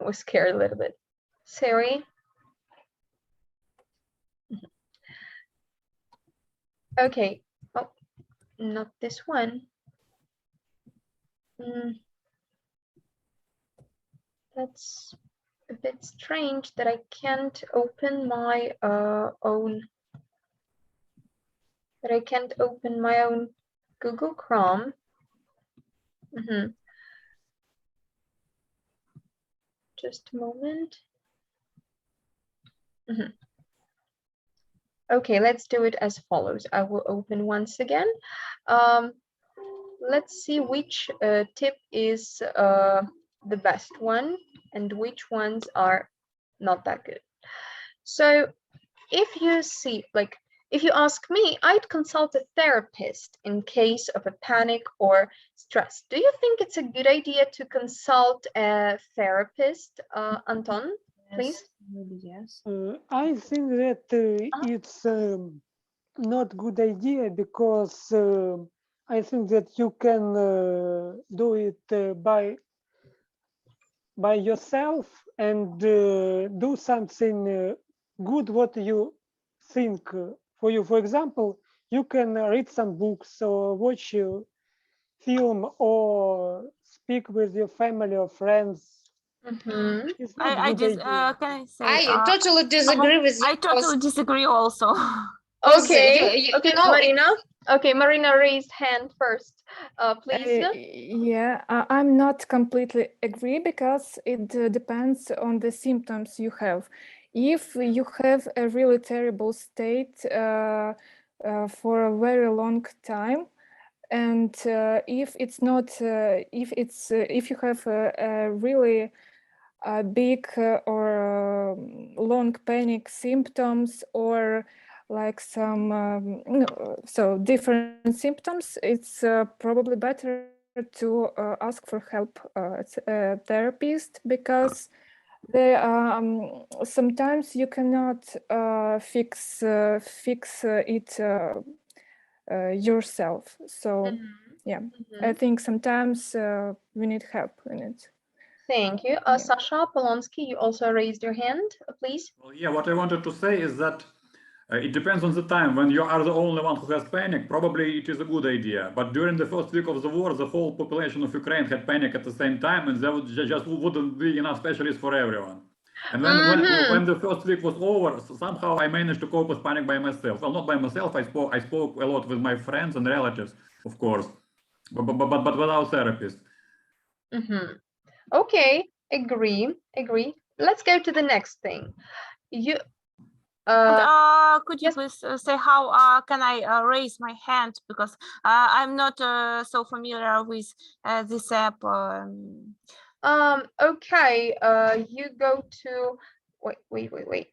was scared a little bit. Sari? Okay. Oh, not this one. That's a bit strange that I can't open my own Google Chrome. Just a moment. Okay, let's do it as follows. I will open once again. Let's see which tip is the best one and which ones are not that good. So if you see, like, if you ask me, I'd consult a therapist in case of a panic or stress. Do you think it's a good idea to consult a therapist, Anton, please?
Yes. I think that it's not good idea because I think that you can do it by yourself and do something good what you think for you. For example, you can read some books or watch a film or speak with your family or friends. It's not
I
good
just
idea.
can I say
I totally disagree with you.
I totally disagree also.
Okay, okay, Marina. Okay, Marina raised hand first. Please.
Yeah, I'm not completely agree because it depends on the symptoms you have. If you have a really terrible state for a very long time, and if it's not, if you have a really big or long panic symptoms or like some so different symptoms, it's probably better to ask for help a therapist, because there sometimes you cannot fix it yourself. So yeah, I think sometimes we need help in it.
Thank you. Sasha Polonsky, you also raised your hand, please.
Well, yeah, what I wanted to say is that it depends on the time. When you are the only one who has panic, probably it is a good idea. But during the first week of the war, the whole population of Ukraine had panic at the same time, and there just wouldn't be enough specialists for everyone. And when the first week was over, somehow I managed to cope with panic by myself. Well, not by myself. I spoke a lot with my friends and relatives, of course, but without therapists.
Okay, agree. Let's go to the next thing. You.
Could you please say how can I raise my hand, because I'm not so familiar with this app.
Okay. You go to wait.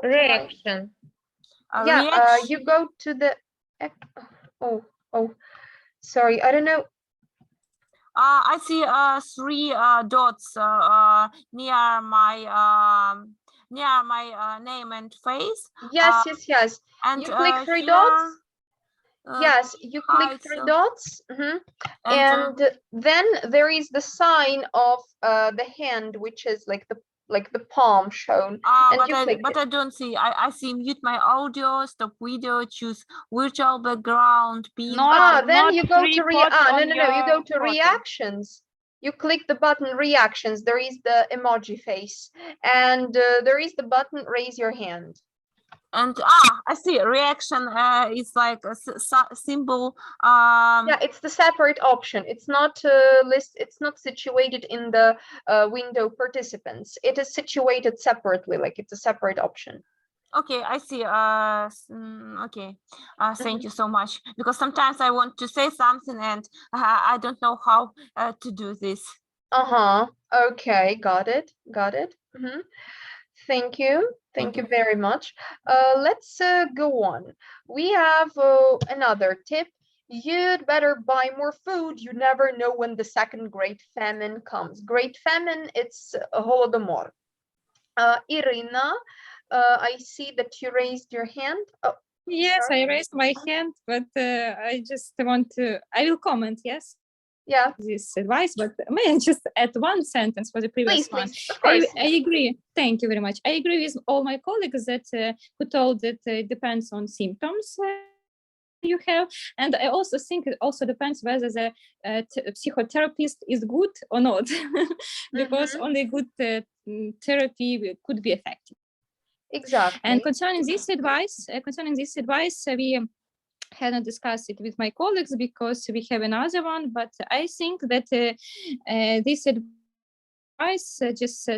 Reaction.
Yeah. You go to the. Oh. Sorry. I don't know.
I see 3 dots near my name and face.
Yes.
And
you click 3 dots. Yes, you click 3 dots. And then there is the sign of the hand, which is like the palm shown.
But I don't see. I see mute my audio, stop video, choose virtual background, pin.
Then you go to you go to reactions. You click the button reactions. There is the emoji face, and there is the button raise your hand.
And I see reaction is like a symbol.
Yeah, it's the separate option. It's not it's not situated in the window participants. It is situated separately, like it's a separate option.
Okay, I see. Okay, thank you so much. Because sometimes I want to say something and I don't know how to do this.
Okay, got it. Thank you very much. Let's go on. We have another tip. You'd better buy more food. You never know when the second great famine comes. Great famine, it's Holodomor. Irina, I see that you raised your hand. Oh,
yes,
sorry.
I raised my hand, but I just want to, I will comment, yes?
Yeah.
This advice, but may I just add one sentence for the previous one?
Please,
I agree. Thank you very much. I agree with all my colleagues that who told that it depends on symptoms you have, and I also think it also depends whether the psychotherapist is good or not, because only good therapy could be effective.
Exactly.
And concerning this advice, we hadn't discussed it with my colleagues because we have another one, but I think that this advice just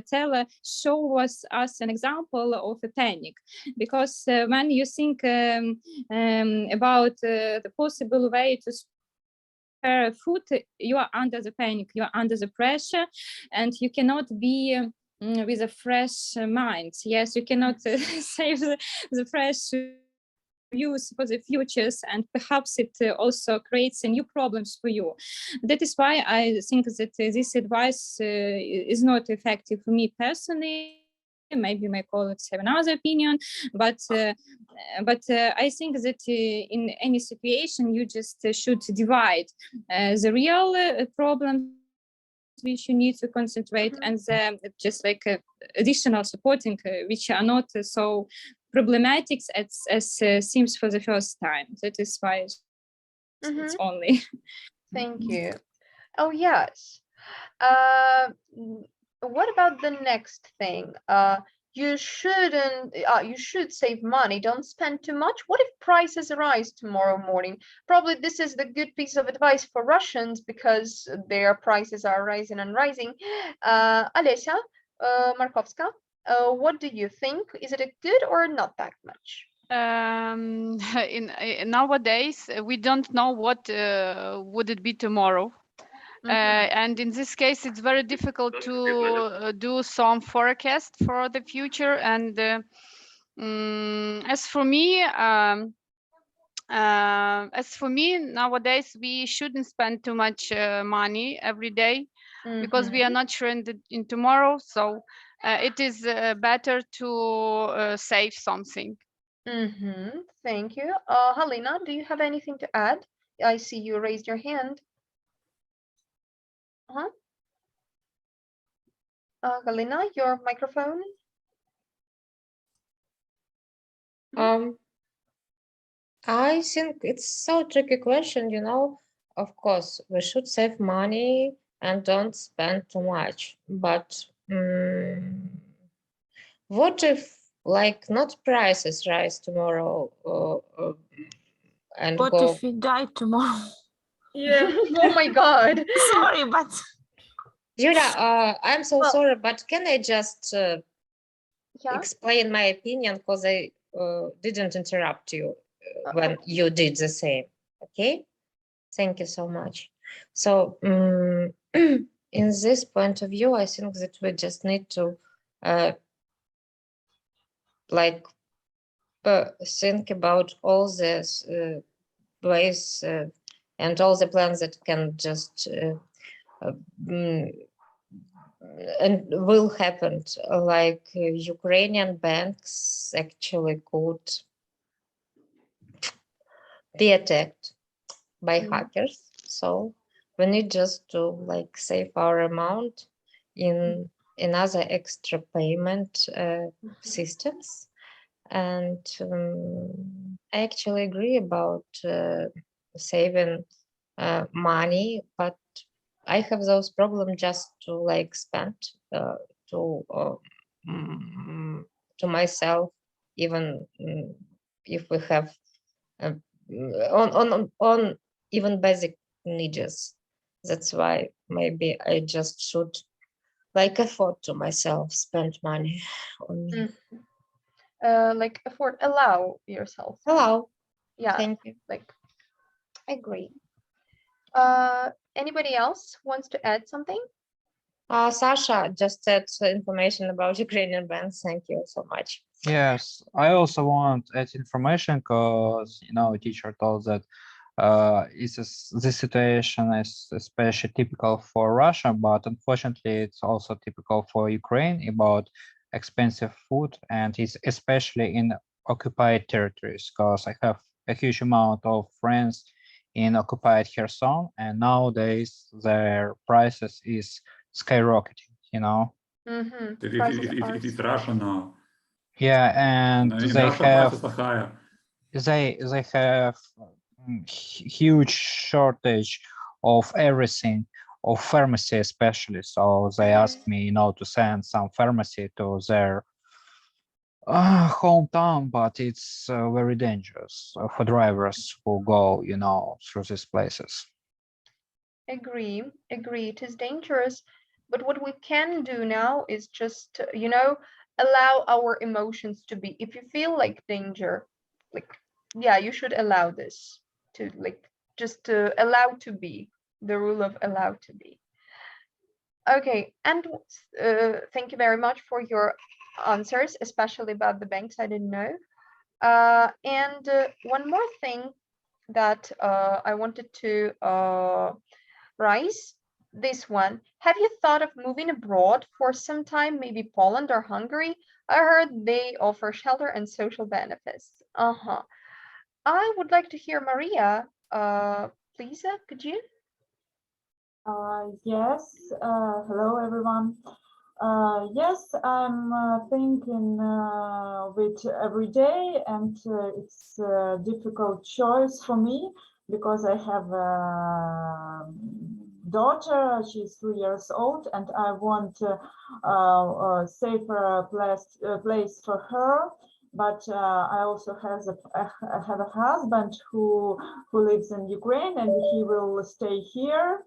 show us an example of a panic, because when you think about the possible way to spare food, you are under the panic, you are under the pressure, and you cannot be with a fresh mind. Yes, you cannot save the fresh views for the futures, and perhaps it also creates new problems for you. That is why I think that this advice is not effective for me personally. Maybe my colleagues have another opinion, but I think that in any situation you just should divide the real problems which you need to concentrate, and just like additional supporting which are not so problematic as seems for the first time. That is why it's only.
Thank you. Oh yes. What about the next thing? You should save money, don't spend too much. What if prices rise tomorrow morning? Probably this is the good piece of advice for Russians, because their prices are rising and rising. Olesya Markovska, what do you think? Is it a good or not that much?
Nowadays we don't know what would it be tomorrow. And in this case, it's very difficult to do some forecast for the future. And as for me, nowadays we shouldn't spend too much money every day, because we are not sure in tomorrow. So it is better to save something.
Thank you. Halina, do you have anything to add? I see you raised your hand. Galina, your microphone.
I think it's so tricky question, you know. Of course, we should save money and don't spend too much. But what if, like, not prices rise tomorrow and
what
go?
if we die tomorrow?
Yeah. Oh my God.
Sorry, but
Julia, I'm so sorry, but can I just explain my opinion, because I didn't interrupt you when you did the same. Okay, thank you so much. So in this point of view, I think that we just need to think about all this ways and all the plans that can just and will happen, like Ukrainian banks actually could be attacked by hackers. So we need just to like save our amount in another extra payment systems. And I actually agree about saving money, but I have those problems just to like spend to myself, even if we have on even basic needs. That's why maybe I just should like afford to myself spend money on me.
Like allow yourself.
Allow.
Yeah.
Thank you.
Like, I agree. Anybody else wants to add something?
Sasha just said information about Ukrainian banks. Thank you so much.
Yes, I also want to add information because, you know, teacher told that this situation is especially typical for Russia, but unfortunately it's also typical for Ukraine about expensive food, and it's especially in occupied territories, because I have a huge amount of friends in occupied Kherson, and nowadays their prices is skyrocketing, you know.
It is Russia now.
Yeah, and
In
they
Russia,
have
prices are higher.
they have huge shortage of everything, of pharmacy especially. So they asked me, you know, to send some pharmacy to their hometown, but it's very dangerous for drivers who go, you know, through these places.
Agree. It is dangerous. But what we can do now is just, you know, allow our emotions to be. If you feel like danger, like, yeah, you should allow this to, like, just to allow to be, the rule of allow to be. Okay, and thank you very much for your answers, especially about the banks. I didn't know. And one more thing that I wanted to raise, this one. Have you thought of moving abroad for some time, maybe Poland or Hungary? I heard they offer shelter and social benefits. I would like to hear Maria. Please, could you?
Yes, hello everyone. Yes, I'm thinking with every day, and it's a difficult choice for me because I have a daughter. She's 3 years old, and I want a safer place for her. But I also have a husband who lives in Ukraine, and he will stay here,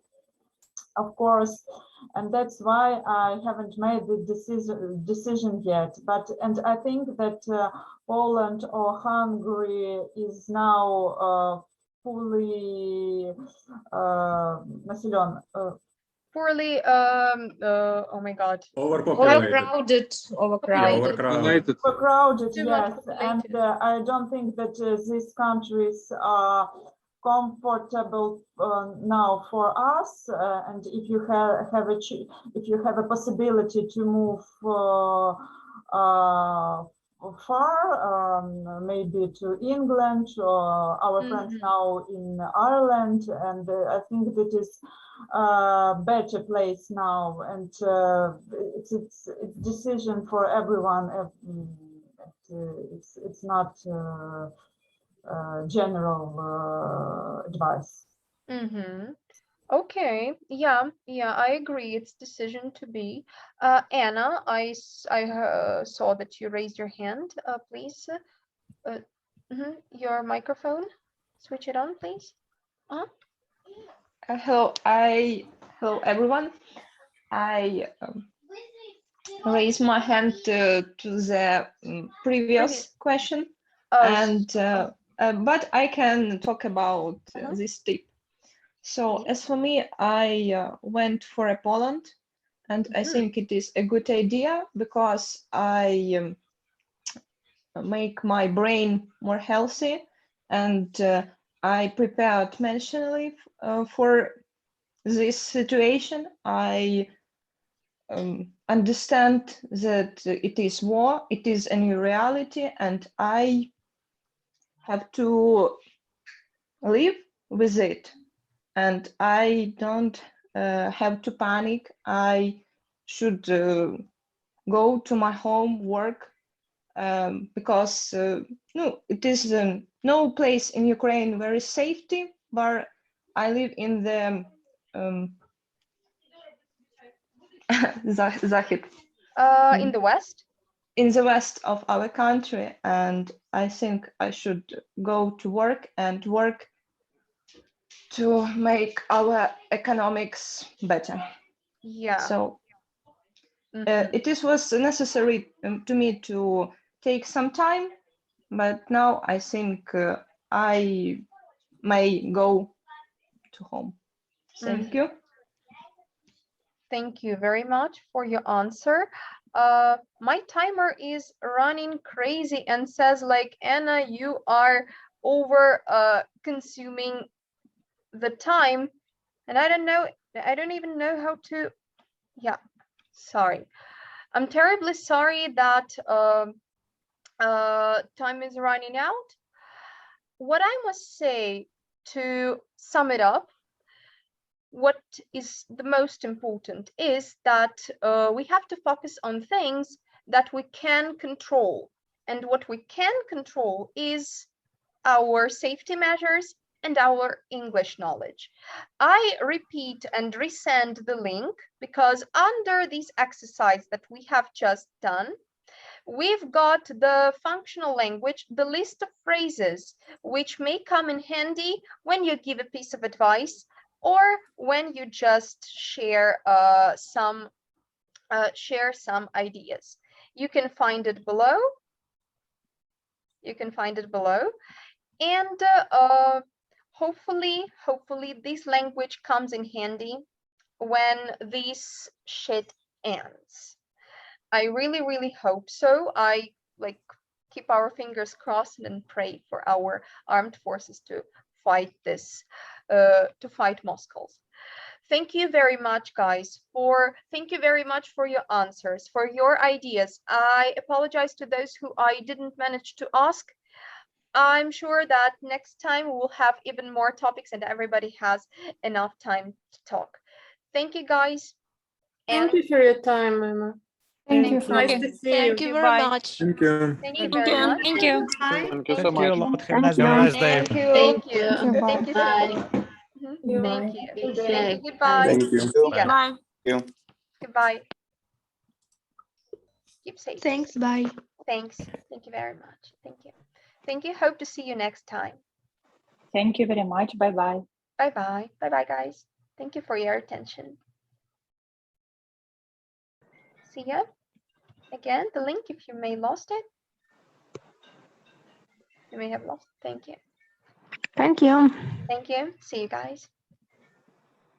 of course, and that's why I haven't made the decision yet. And I think that Poland or Hungary is now fully
Poorly, oh my God.
Overcrowded. Overcrowded,
Too
yes.
much
And I don't think that these countries are comfortable now for us. And if you have a possibility to move far, maybe to England, or our friends now in Ireland, and I think that is a better place now, and it's decision for everyone. It's not general advice.
Okay, yeah, I agree. It's decision to be. Anna, I saw that you raised your hand. Please, your microphone. Switch it on, please.
Hello, everyone. I raise my hand to the previous question, but I can talk about this tip. So as for me, I went for Poland, and I think it is a good idea because I make my brain more healthy, and I prepared mentally for this situation. I understand that it is war, it is a new reality, and I have to live with it. And I don't have to panic. I should go to my home, work, because no, it is no place in Ukraine where is safety, but I live in the Zahid.
In the west?
In the west of our country, and I think I should go to work and work to make our economics better.
Yeah.
So it was necessary to me to take some time, but now I think I may go to home. Thank you.
Thank you very much for your answer. My timer is running crazy and says, like, Anna, you are over consuming the time, and I don't even know how to, yeah, sorry. I'm terribly sorry that time is running out. What I must say to sum it up, what is the most important is that we have to focus on things that we can control. And what we can control is our safety measures and our English knowledge. I repeat and resend the link because under this exercise that we have just done, we've got the functional language, the list of phrases which may come in handy when you give a piece of advice or when you just share some ideas. You can find it below. You can find it below, and hopefully this language comes in handy when this shit ends. I really hope so. I keep our fingers crossed and pray for our armed forces to fight this, to fight Moscow. Thank you very much, guys. Thank you very much for your answers, for your ideas. I apologize to those who I didn't manage to ask. I'm sure that next time we will have even more topics and everybody has enough time to talk. Thank you, guys.
Thank you for your time, Emma.
Thank you.
Nice to see you.
Thank you very much.
Thank you.
Thank you very much.
Thank you.
Thank you
so
much. Have a nice day.
Thank you. Thank you so much. Thank you. Thank you. Goodbye.
Thank you.
See ya.
Bye.
Goodbye. Keep safe.
Thanks. Bye.
Thanks. Thank you very much. Thank you. Thank you. Hope to see you next time.
Thank you very much. Bye-bye.
Bye-bye. Bye-bye, guys. Thank you for your attention. See ya. Again, the link, if you may lost it. You may have lost. Thank you.
Thank you.
Thank you. See you guys.